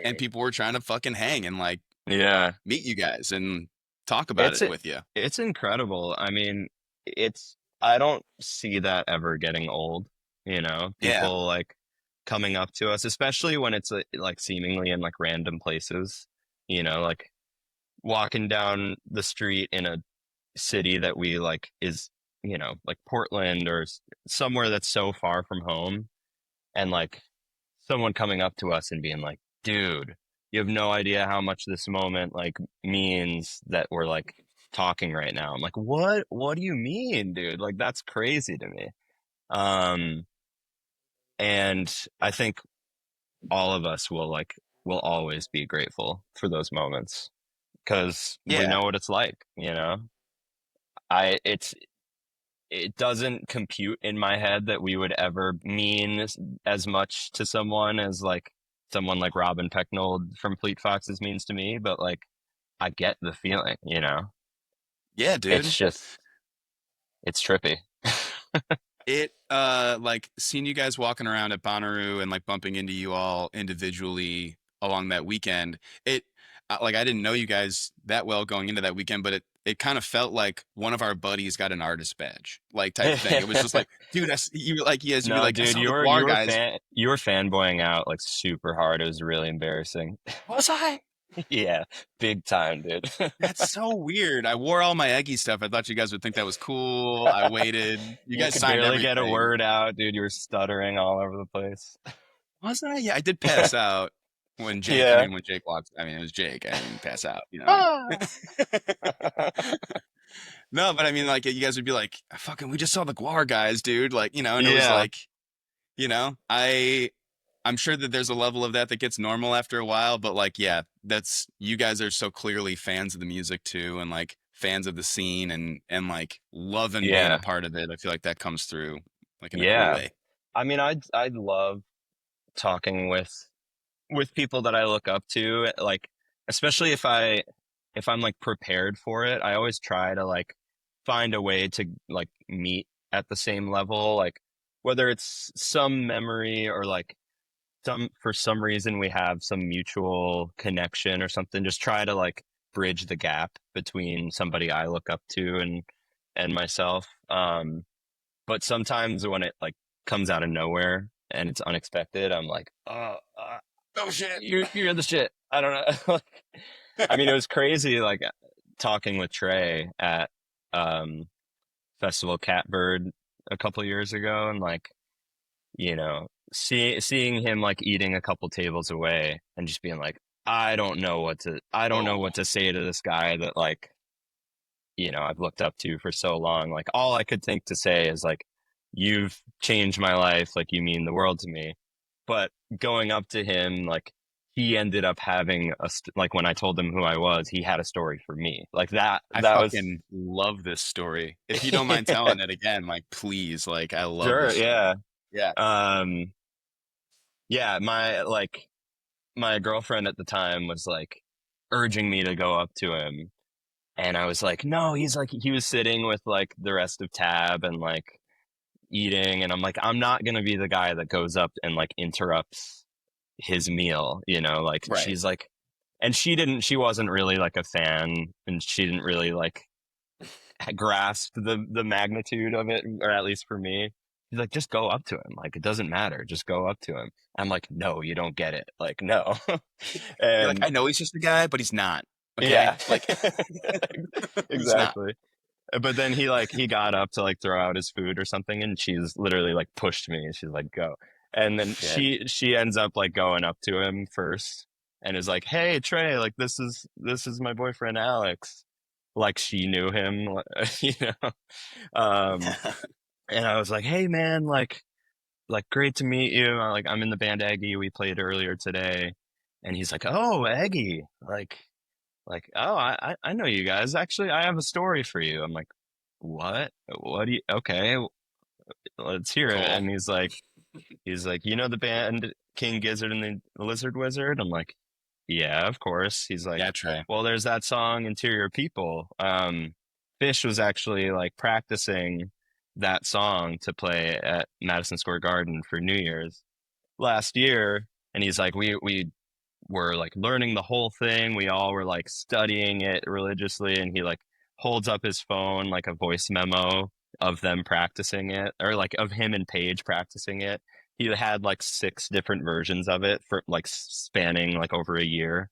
and people were trying to fucking hang and like Yeah. meet you guys and talk about It's it with you. it's incredible. I mean, it's I don't see that ever getting old. Yeah. People like coming up to us, especially when it's like seemingly in like random places, like walking down the street in a city that we like is, like Portland or somewhere that's so far from home, and like someone coming up to us and being like, dude, you have no idea how much this moment like means that we're like talking right now. I'm like, what do you mean, dude? Like that's crazy to me. Um and I think all of us will always be grateful for those moments because we Yeah. know what it's like. I it doesn't compute in my head that we would ever mean as much to someone as like someone like Robin Pecknold from Fleet Foxes means to me, but like I get the feeling. Yeah, It's dude. just it's trippy. It like seeing you guys walking around at Bonnaroo and like bumping into you all individually along that weekend. It like I didn't know you guys that well going into that weekend, but it kind of felt like one of our buddies got an artist badge, like type of thing. It was just like, dude, you were like, yes, you'd be No, like, I dude, saw you the were Guar you were guys. fan you were fanboying out like super hard. It was really embarrassing. Was I? Yeah, big time, dude. That's so weird. I wore all my Eggy stuff. I thought you guys would think that was cool. I waited. You You guys could signed barely get a everything. word out, dude. You were stuttering all over the place. Wasn't I? Yeah, I did pass out when Jake. I Yeah. mean, when Jake walked. I mean, it was Jake. I didn't pass out. Ah. No, but I mean, like, you guys would be like, "Fucking, we just saw the Guar guys, dude." Like, and it was Yeah. like, I'm sure that there's a level of that that gets normal after a while, but like, yeah, that's you guys are so clearly fans of the music too, and like fans of the scene, and like loving being a Yeah. part of it. I feel like that comes through like in a cool Yeah. way. I mean, I'd love talking with people that I look up to, like especially if I'm like prepared for it. I always try to like find a way to like meet at the same level, like whether it's some memory or like some for some reason we have some mutual connection or something. Just try to like bridge the gap between somebody I look up to and myself. But sometimes when it like comes out of nowhere and it's unexpected, I'm like, oh shit, you're the shit. I don't know. Like, I mean, it was crazy. Like talking with Trey at um, Festival Catbird a couple years ago, and like seeing him like eating a couple tables away and just being like, I don't know Oh, what to say to this guy that like I've looked up to for so long. Like all I could think to say is like, you've changed my life. Like you mean the world to me. But going up to him, like he ended up having like when I told him who I was, he had a story for me. Like that, I that was fucking love this story. If you don't mind telling it again, like please, like I love sure. this story. Yeah. Yeah. Um, yeah. My girlfriend at the time was like urging me to go up to him. And I was like, no, he was sitting with like the rest of Tab and like eating, and I'm like, I'm not gonna be the guy that goes up and like interrupts his meal, like Right. she's like, and she wasn't really like a fan, and she didn't really like grasp the magnitude of it, or at least for me. She's like, just go up to him, like it doesn't matter, just go up to him. I'm like, no, you don't get it, like no. You're like, And I know he's just a guy, but he's not. Okay. yeah. Like he's not. Exactly. But then he got up to like throw out his food or something, and she's literally like pushed me, and she's like, go. And then Shit. she ends up like going up to him first and is like, hey Trey, like this is my boyfriend Alex. Like she knew him. you know um and I was like, hey man, like great to meet you. Like I'm in the band Eggy, we played earlier today. And he's like, oh Eggy, like, oh, I know you guys. Actually, I have a story for you. I'm like, what? What do you? Okay, let's hear it. Cool. And he's like, you know the band King Gizzard and the Lizard Wizard? I'm like, yeah, of course. He's like, Yeah, Trey. well, there's that song Interior People. Phish was actually like practicing that song to play at Madison Square Garden for New Year's last year. And he's like, we were like learning the whole thing. We all were like studying it religiously, and he like holds up his phone like a voice memo of them practicing it, or like of him and Paige practicing it. He had like six different versions of it for like spanning like over a year.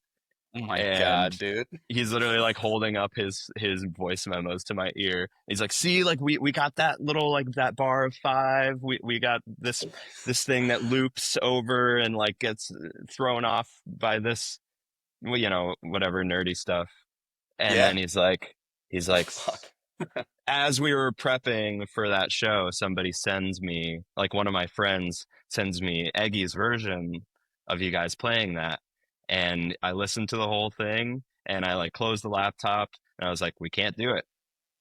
Oh my And God, dude. he's literally like holding up his voice memos to my ear. He's like, see, like we got that little like that bar of five. We got this thing that loops over and like gets thrown off by this, well, whatever nerdy stuff. And Yeah. then he's like Fuck. as we were prepping for that show, somebody sends me, like one of my friends sends me Eggy's version of you guys playing that. And I listened to the whole thing, and I like closed the laptop, and I was like, we can't do it.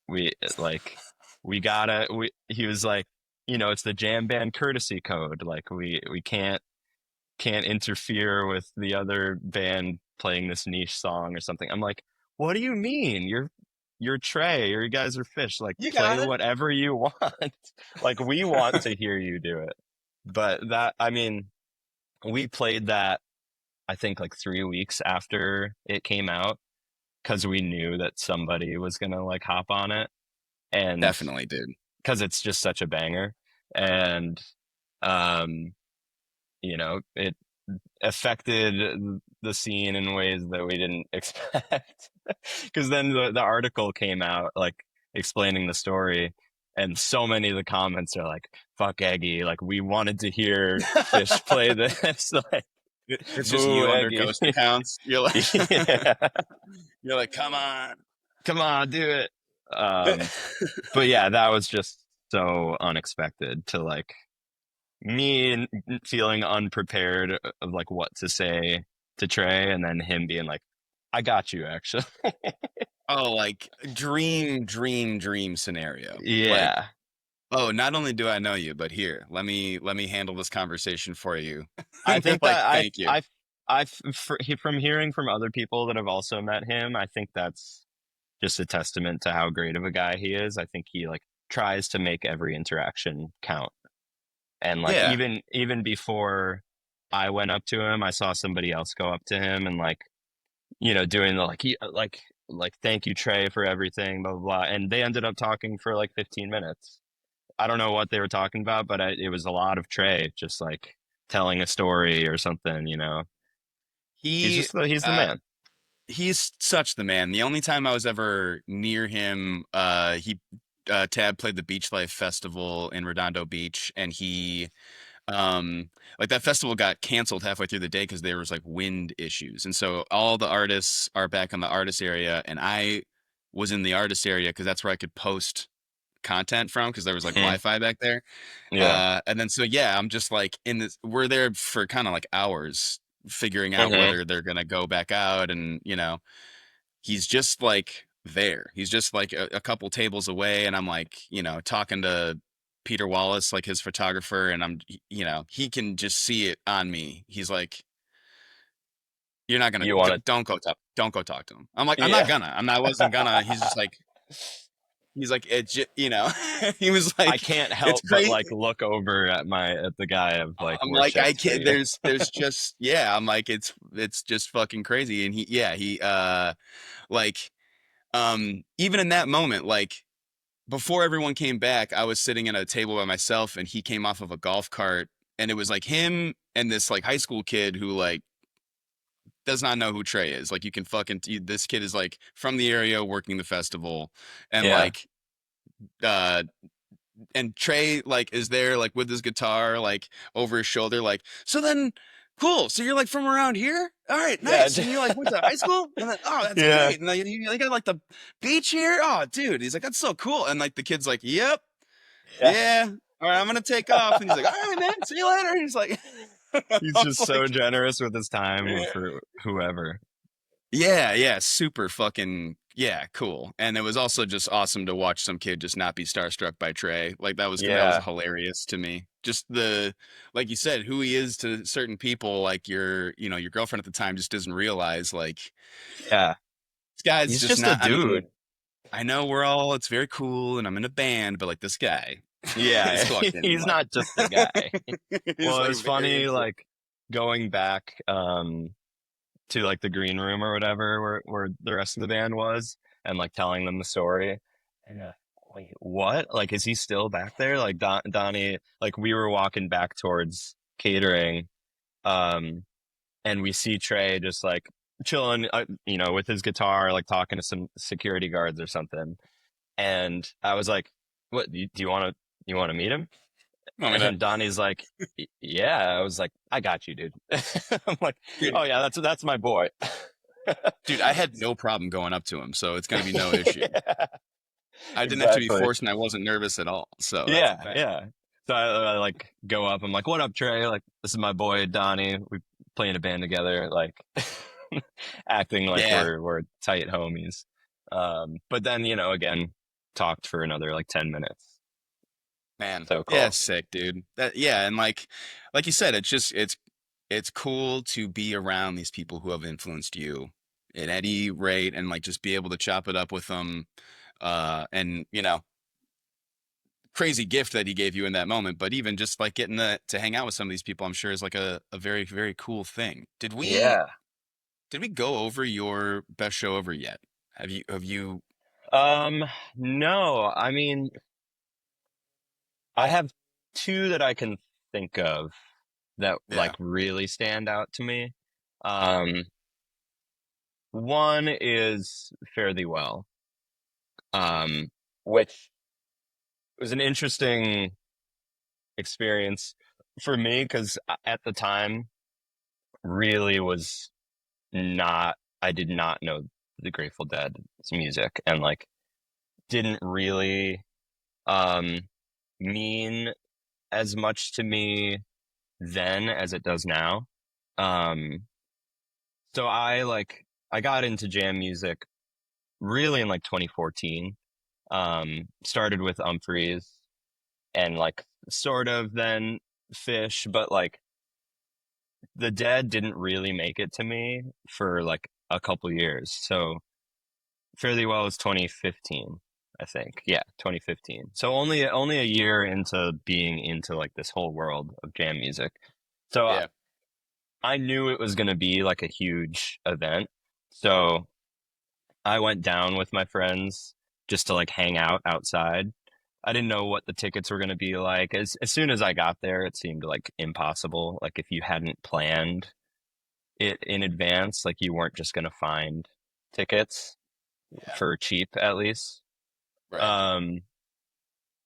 We like, we gotta, he was like, it's the jam band courtesy code. Like we can't interfere with the other band playing this niche song or something. I'm like, what do you mean? You're Trey, or you guys are Phish. Like You play got it. whatever you want. Like we want to hear you do it. But that, I mean, we played that I think like 3 weeks after it came out because we knew that somebody was gonna like hop on it, and Definitely, dude. because it's just such a banger. And um it affected the scene in ways that we didn't expect. Because then the article came out like explaining the story, and so many of the comments are like, fuck Eggy, like we wanted to hear Phish play this. Like, It's just boo you under Eggy. ghost accounts. You're like, Yeah, you're like, come on. come on, do it. um but yeah, that was just so unexpected to like me feeling unprepared of like what to say to Trey, and then him being like, "I got you, actually." Oh, like dream scenario. Like, Yeah, oh, not only do I know you, but here, let me handle this conversation for you. I And they're think like, that thank you. from hearing from other people that have also met him, I think that's just a testament to how great of a guy he is. I think he like tries to make every interaction count. And like Yeah. even before I went up to him, I saw somebody else go up to him and like, doing the like like thank you Trey for everything, blah blah blah. And they ended up talking for like 15 minutes. I don't know what they were talking about, but it was a lot of Trey just like telling a story or something, He he's the uh man. he's such the man. The only time I was ever near him, he Tab played the Beach Life Festival in Redondo Beach, and he like that festival got canceled halfway through the day because there was like wind issues. And so all the artists are back in the artist area, and I was in the artist area because that's where I could post content from because there was like Mhm. Wi-Fi back there. Yeah. And then so yeah, I'm just like in this. We're there for kind of like hours figuring out Hmm. whether they're gonna go back out, and he's just like there. He's just like a couple tables away, and I'm like talking to Peter Wallace, like his photographer, and he can just see it on me. He's like, "You're not gonna You want don't go talk to him." I'm like, to? "I'm not Yeah. gonna. I wasn't gonna." He's just like. He's like, he was I like, can't it's help but crazy. like look over at the guy of like I'm like, I worshipped for can't. you. There's just, yeah. I'm like, it's just fucking crazy. And he like, even in that moment, like before everyone came back, I was sitting at a table by myself, and he came off of a golf cart, and it was like him and this like high school kid who like does not know who Trey is. Like, you can fucking this kid is like from the area working the festival, and Yeah. like uh and Trey like is there like with his guitar like over his shoulder, like, so then cool, so you're like from around here, all right, Yeah. nice, and you like went to high school, and then, oh, that's Yeah. great, and like you got like the beach here, oh dude, he's like, that's so cool, and like the kid's like, yep, Yeah. yeah, all right, I'm gonna take off, and he's like, all right man, see you later, and he's like I He's just was so like, generous with his time for whoever. yeah, yeah, super fucking yeah, cool. And it was also just awesome to watch some kid just not be starstruck by Trey. Like that was Yeah. hilarious to me. Just the like you said, who he is to certain people, like your girlfriend at the time just doesn't realize like Yeah. this guy's He's just just a not. I dude. mean, I know it's very cool and I'm in a band, but like this guy is Yeah. fucking He's like not just a guy. he's Well, it like was very funny, into like going back to like the green room or whatever where the rest of the band was and like telling them the story. And wait, what? Like, is he still back there? Like Donnie, like we were walking back towards catering, um, and we see Trey just like chilling, with his guitar, like talking to some security guards or something. And I was like, "What? Do you want to meet him?" I mean, And Donnie's like, "Yeah." I was like, "I got you, dude." I'm like, dude, "Oh yeah, that's my boy." dude, I had no problem going up to him, so it's gonna be no issue. Yeah, I didn't have to be exactly. forced, and I wasn't nervous at all. So that's the Yeah, thing. yeah. So I like go up. I'm like, "What up, Trey? Like, this is my boy Donnie. We play in a band together." Like, acting like Yeah, we're tight homies. But then again, talked for another like 10 minutes. man. So Yeah, cool. sick, dude. Yeah, and like you said, it's cool to be around these people who have influenced you at any rate, and like just be able to chop it up with them. And crazy gift that he gave you in that moment, but even just like getting to hang out with some of these people, I'm sure is like a very, very cool thing. Yeah. Did we go over your best show ever yet? Have you Um. No, I mean, I have two that I can think of that yeah. like really stand out to me. Um, One is Fare Thee Well, which was an interesting experience for me because at the time really was not, I did not know the Grateful Dead's music and like didn't really um mean as much to me then as it does now. Um, so I got into jam music really in like 2014. Started with Umphreys and like sort of then Phish, but like the Dead didn't really make it to me for like a couple years. So fairly well was 2015, I think. Yeah, 2015. So only a year into being into like this whole world of jam music. So Yeah. I knew it was going to be like a huge event. So I went down with my friends just to like hang out outside. I didn't know what the tickets were going to be like. As soon as I got there, it seemed like impossible. Like if you hadn't planned it in advance, like you weren't just going to find tickets Yeah. for cheap at least. Right. Um,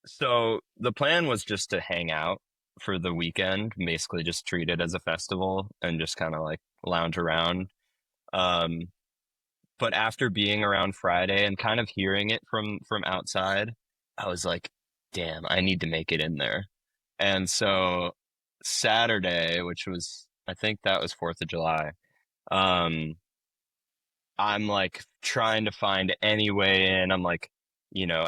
so the plan was just to hang out for the weekend, basically just treat it as a festival and just kind of like lounge around. Um, but after being around Friday and kind of hearing it from outside, I was like, damn, I need to make it in there. And so Saturday, which was I think that was 4th of July, um, I'm like trying to find any way in. I'm like,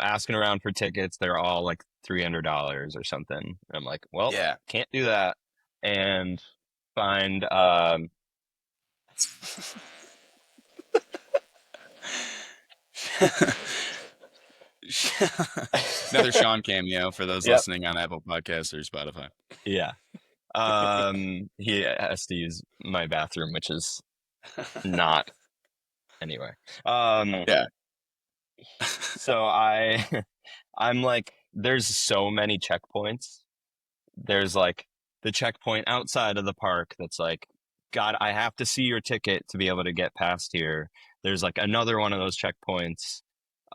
asking around for tickets. They're all like $300 or something. And I'm like, well, Yeah. can't do that. And find Another Sean cameo for those Yep. listening on Apple Podcasts or Spotify. Yeah. He has to use my bathroom, which is not anyway. Um, Yeah. so I'm like, there's so many checkpoints. There's like the checkpoint outside of the park that's like, God, I have to see your ticket to be able to get past here. There's like another one of those checkpoints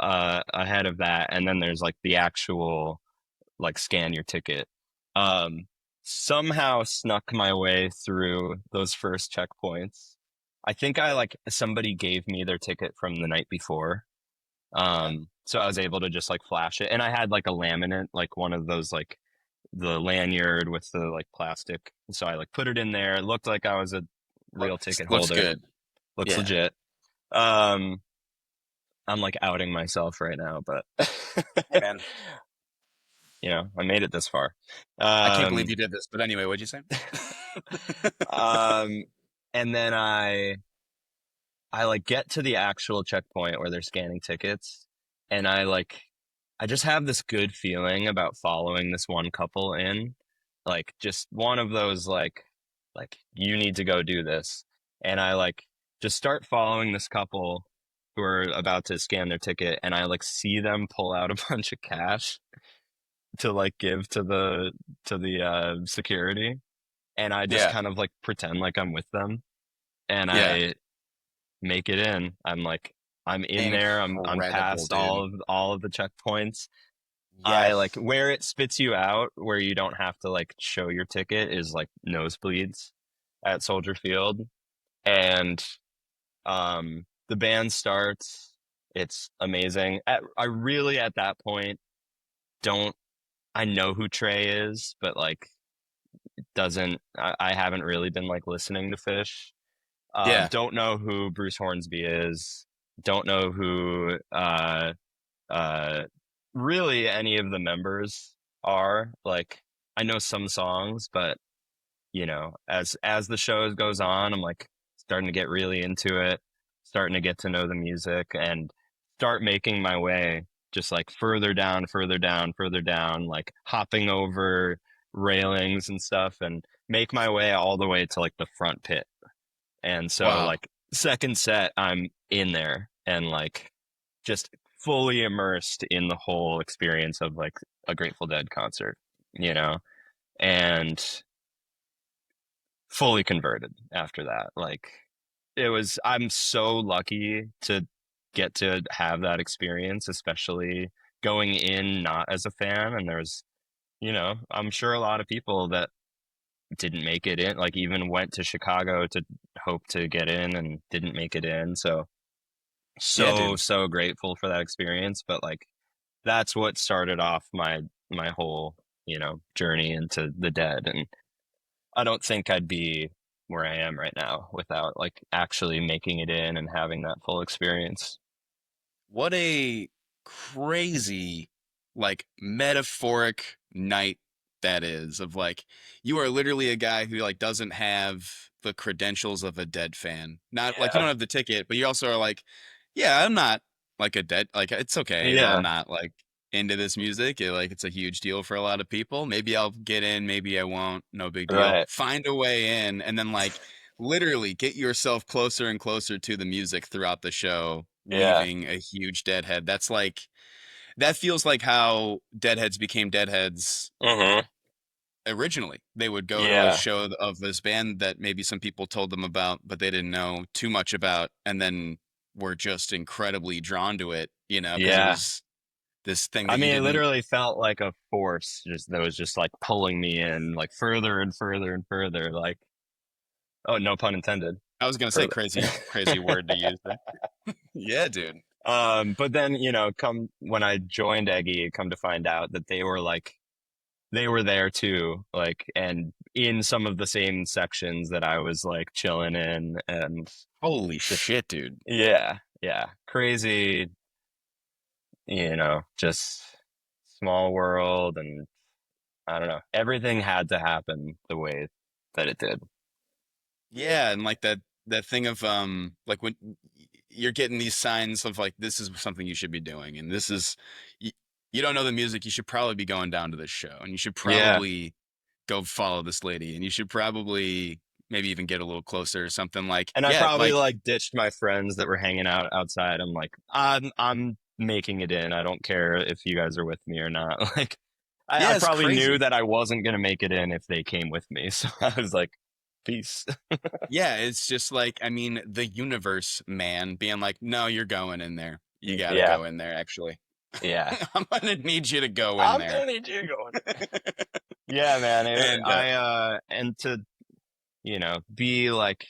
ahead of that, and then there's like the actual like scan your ticket. Um, Somehow snuck my way through those first checkpoints. I think I like somebody gave me their ticket from the night before. Okay. So I was able to just like flash it, and I had like a laminate, like one of those like the lanyard with the like plastic. So I like put it in there. It looked like I was a real ticket Looks holder. good. Looks Yeah. legit. Um, I'm like outing myself right now, but Hey, man. I made it this far. I can't believe Um, you did this. But anyway, what'd you say? um, and then I like get to the actual checkpoint where they're scanning tickets, and I just have this good feeling about following this one couple in, like just one of those like you need to go do this, and I like just start following this couple who are about to scan their ticket, and I like see them pull out a bunch of cash to like give to the security, and I just Yeah. kind of like pretend like I'm with them, and Yeah. I make it in. I'm in there. I'm Incredible, past dude. all of the checkpoints. I like Yes. where it spits you out, where you don't have to like show your ticket is like nosebleeds at Soldier Field. And the band starts. It's amazing. I really at that point don't I know who Trey is, but like doesn't I haven't really been like listening to Phish. Yeah. Don't know who Bruce Hornsby is. Don't know who uh, really any of the members are. Like I know some songs, but as the show goes on, I'm like starting to get really into it, starting to get to know the music, and start making my way just like further down, further down, further down, like hopping over railings and stuff, and make my way all the way to like the front pit. And so Wow. like second set, I'm in there and like just fully immersed in the whole experience of like a Grateful Dead concert, you know, and fully converted after that. Like I'm so lucky to get to have that experience, especially going in not as a fan. And I'm sure a lot of people that didn't make it in, like even went to Chicago to hope to get in and didn't make it in. So, Yeah, so, dude. so grateful for that experience. But like, that's what started off my whole journey into the Dead. And I don't think I'd be where I am right now without like actually making it in and having that full experience. What a crazy, like, metaphoric night that is of like, you are literally a guy who like doesn't have the credentials of a Dead fan. Not like you don't Yeah. have the ticket, but you also are like, yeah, I'm not like a Dead, like it's okay that I'm Yeah. not like into this music. Like it's a huge deal for a lot of people. Maybe I'll get in, maybe I won't, no big deal. Right. Find a way in and then like literally get yourself closer and closer to the music throughout the show, Yeah. weaving a huge Deadhead. That's like that feels like how Deadheads became Deadheads Hmm. originally. They would go to a Yeah. show of this band that maybe some people told them about, but they didn't know too much about, and then were just incredibly drawn to it, because it Yeah. was this thing I that you mean, it didn't. literally felt like a force just that was just like pulling me in like further and further and further. Like, oh, no pun intended. I was gonna say Further. crazy, crazy word to use there. Yeah, dude. But then, come when I joined Eggy, come to find out that they were there too, like, and in some of the same sections that I was like chilling in, and Holy just, shit, dude. yeah, yeah, crazy, just small world. And I don't know, everything had to happen the way that it did. Yeah, and like that thing of like when you're getting these signs of like this is something you should be doing and this is you, you don't know the music, you should probably be going down to this show and you should Yeah. probably go follow this lady and you should probably maybe even get a little closer or something like And I yeah, probably like like ditched my friends that were hanging out outside. I'm like, I'm making it in. I don't care if you guys are with me or not. Like, I yeah, it's probably knew crazy. that I wasn't gonna make it in if they came with me. So I was like, peace. Yeah, it's just like I mean the universe man being like no, you're going in there. You got to Yeah, go in there actually. yeah. I'm gonna need you to go in I'm there. gonna need you going. Yeah, man. And And to be like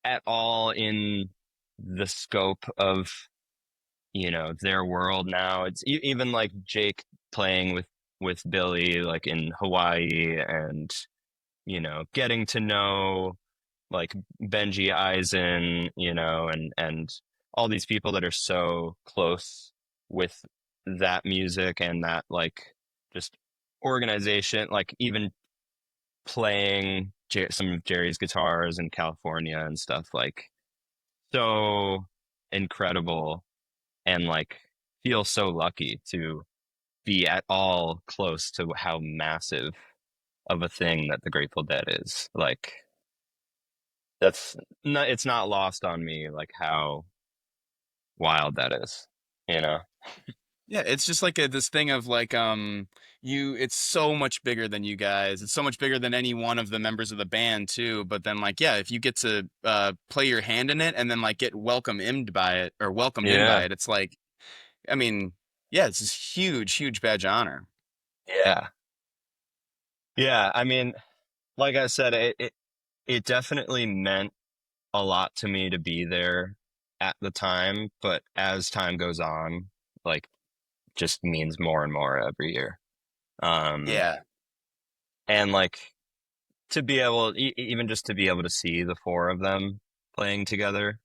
at all in the scope of their world now. It's even like Jake playing with Billy like in Hawaii, and getting to know like Benji Eisen, and all these people that are so close with that music and that like just organization, like even playing some of Jerry's guitars in California and stuff, like so incredible, and like feel so lucky to be at all close to how massive of a thing that the Grateful Dead is. Like that's not, it's not lost on me like how wild that is, you know? yeah, it's just like this thing of like it's so much bigger than you guys. It's so much bigger than any one of the members of the band too. But then like yeah, if you get to play your hand in it and then like get welcomed in by Yeah. it, it's like I mean, yeah, it's this huge, huge badge of honor. Yeah. Yeah. I mean, like I said, it definitely meant a lot to me to be there at the time, but as time goes on, like just means more and more every year. Um, Yeah. and like to be able, even just to be able to see the four of them playing together,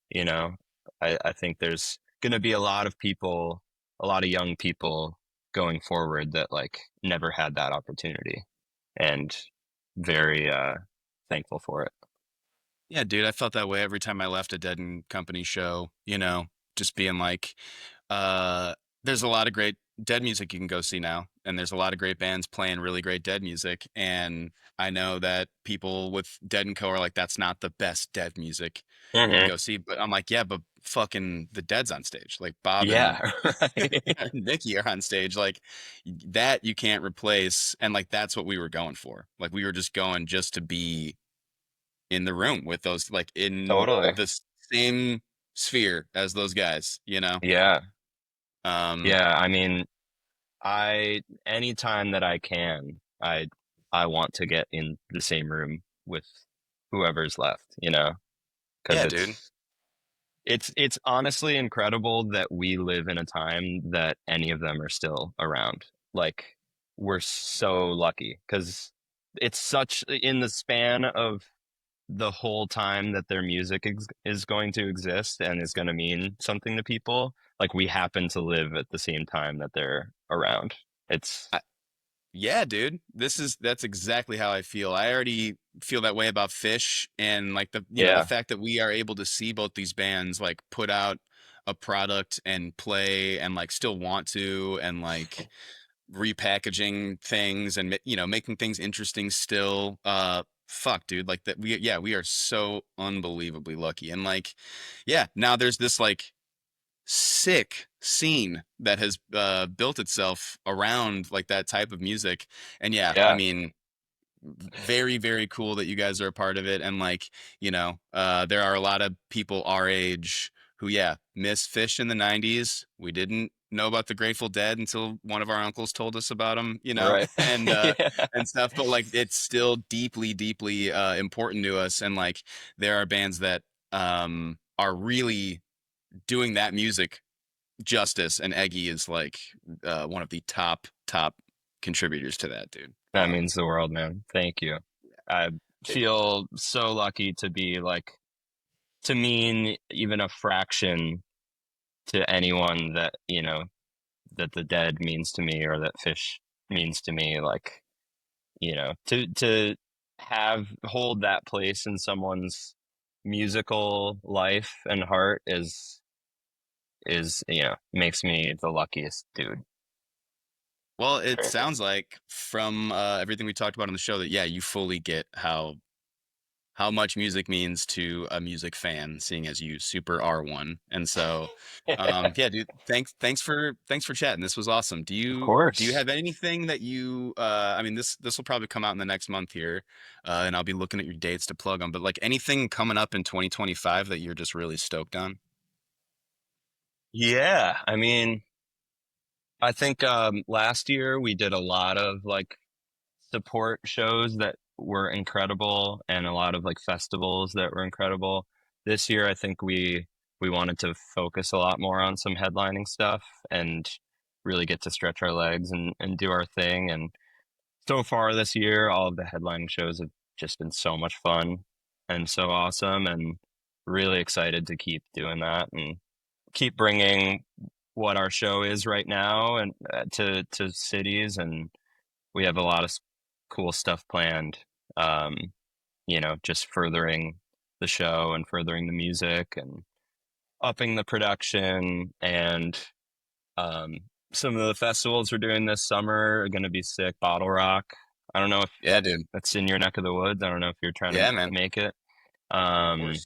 you know, I think there's going to be a lot of people, a lot of young people going forward that like never had that opportunity, and very thankful for it. Yeah, dude, I felt that way every time I left a Dead and Company show, just being like, uh, there's a lot of great Dead music you can go see now, and there's a lot of great bands playing really great Dead music. And I know that people with Dead and Co. are like, that's not the best Dead music you can Hmm. go see. But I'm like, yeah, but fucking the Dead's on stage. Like Bob and Yeah. Right. Nikki are on stage. Like that you can't replace. And like that's what we were going for. Like we were just going just to be in the room with those, like in Totally. the same sphere as those guys. Yeah. Um, Yeah. I mean, anytime that I can, I want to get in the same room with whoever's left, because yeah, dude. it's honestly incredible that we live in a time that any of them are still around. Like we're so lucky because it's such in the span of the whole time that their music is going to exist and is going to mean something to people. Like we happen to live at the same time that they're around. It's Yeah, dude. That's exactly how I feel. I already feel that way about Phish, and like the yeah, fact that we are able to see both these bands like put out a product and play and like still want to, and like repackaging things and making things interesting still. Fuck, dude. Like that we are so unbelievably lucky. And like yeah, now there's this like sick scene that has built itself around like that type of music. And yeah, I yeah, mean, very, very cool that you guys are a part of it. And like, there are a lot of people our age who, yeah, miss Phish in the 90s. We didn't know about the Grateful Dead until one of our uncles told us about them, right. and Yeah, and stuff. But like, it's still deeply, deeply important to us. And like, there are bands that are really doing that music justice, and Eggy is like one of the top contributors to that, dude. that means the world, man. Thank you. I It- feel so lucky to be like to mean even a fraction to anyone that, that the dead means to me or that Phish means to me. Like, to have hold that place in someone's musical life and heart is makes me the luckiest dude. well, it Crazy. sounds like from everything we talked about on the show that yeah, you fully get how much music means to a music fan, seeing as you super are one. And so, yeah, dude, thanks for chatting. This was awesome. Do Of you course. have anything that I mean, this will probably come out in the next month here, and I'll be looking at your dates to plug them. But like anything coming up in 2025 that you're just really stoked on? Yeah, I mean, I think last year we did a lot of like support shows that were incredible and a lot of like festivals that were incredible. This year, I think we wanted to focus a lot more on some headlining stuff and really get to stretch our legs and do our thing. And so far this year, all of the headlining shows have just been so much fun and so awesome, and really excited to keep doing that and keep bringing what our show is right now and to cities. And we have a lot of cool stuff planned. Um, just furthering the show and furthering the music and upping the production. And um, some of the festivals we're doing this summer are going to be sick. Bottle Rock. I don't know if Yeah, dude. that's in your neck of the woods. I don't know if you're trying to Yeah, man. make it. Of Um, course.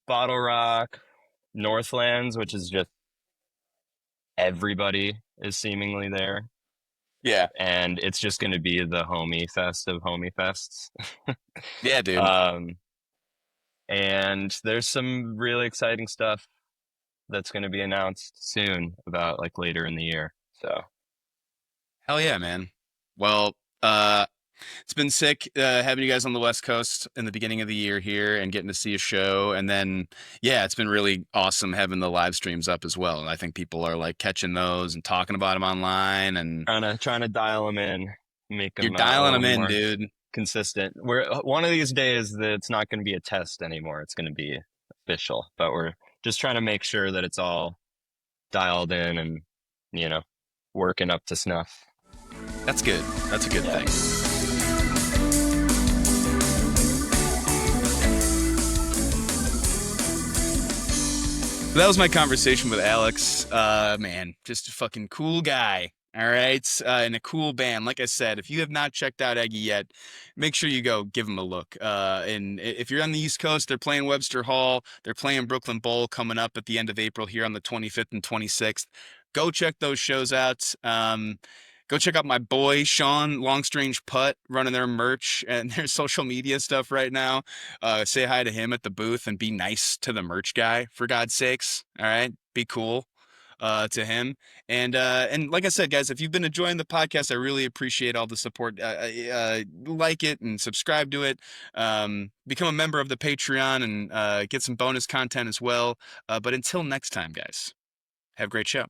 Bottle Rock, Northlands, which is just everybody is seemingly there. Yeah. And it's just going to be the homie fest of homie fests. Yeah, dude. um, and there's some really exciting stuff that's going to be announced soon about like later in the year. So Hell yeah, man. Well, uh, it's been sick having you guys on the West Coast in the beginning of the year here and getting to see a show. And then, yeah, it's been really awesome having the live streams up as well. And I think people are like catching those and talking about them online. And trying to dial them in, make you're them a dialing little them in, more dude. consistent. We're one of these days that it's not going to be a test anymore. It's going to be official, but we're just trying to make sure that it's all dialed in and you know working up to snuff. That's good. That's a good Yeah. thing. So that was my conversation with Alex. Man, just a fucking cool guy. All right. And a cool band. Like I said, if you have not checked out Eggy yet, make sure you go give them a look. And if you're on the East Coast, they're playing Webster Hall. They're playing Brooklyn Bowl coming up at the end of April here on the 25th and 26th. Go check those shows out. Go check out my boy Sean Longstrange Putt running their merch and their social media stuff right now. Say hi to him at the booth and be nice to the merch guy, for God's sakes. All right, be cool to him. And like I said, guys, if you've been enjoying the podcast, I really appreciate all the support. Like it and subscribe to it. Become a member of the Patreon and get some bonus content as well. But until next time, guys, have a great show.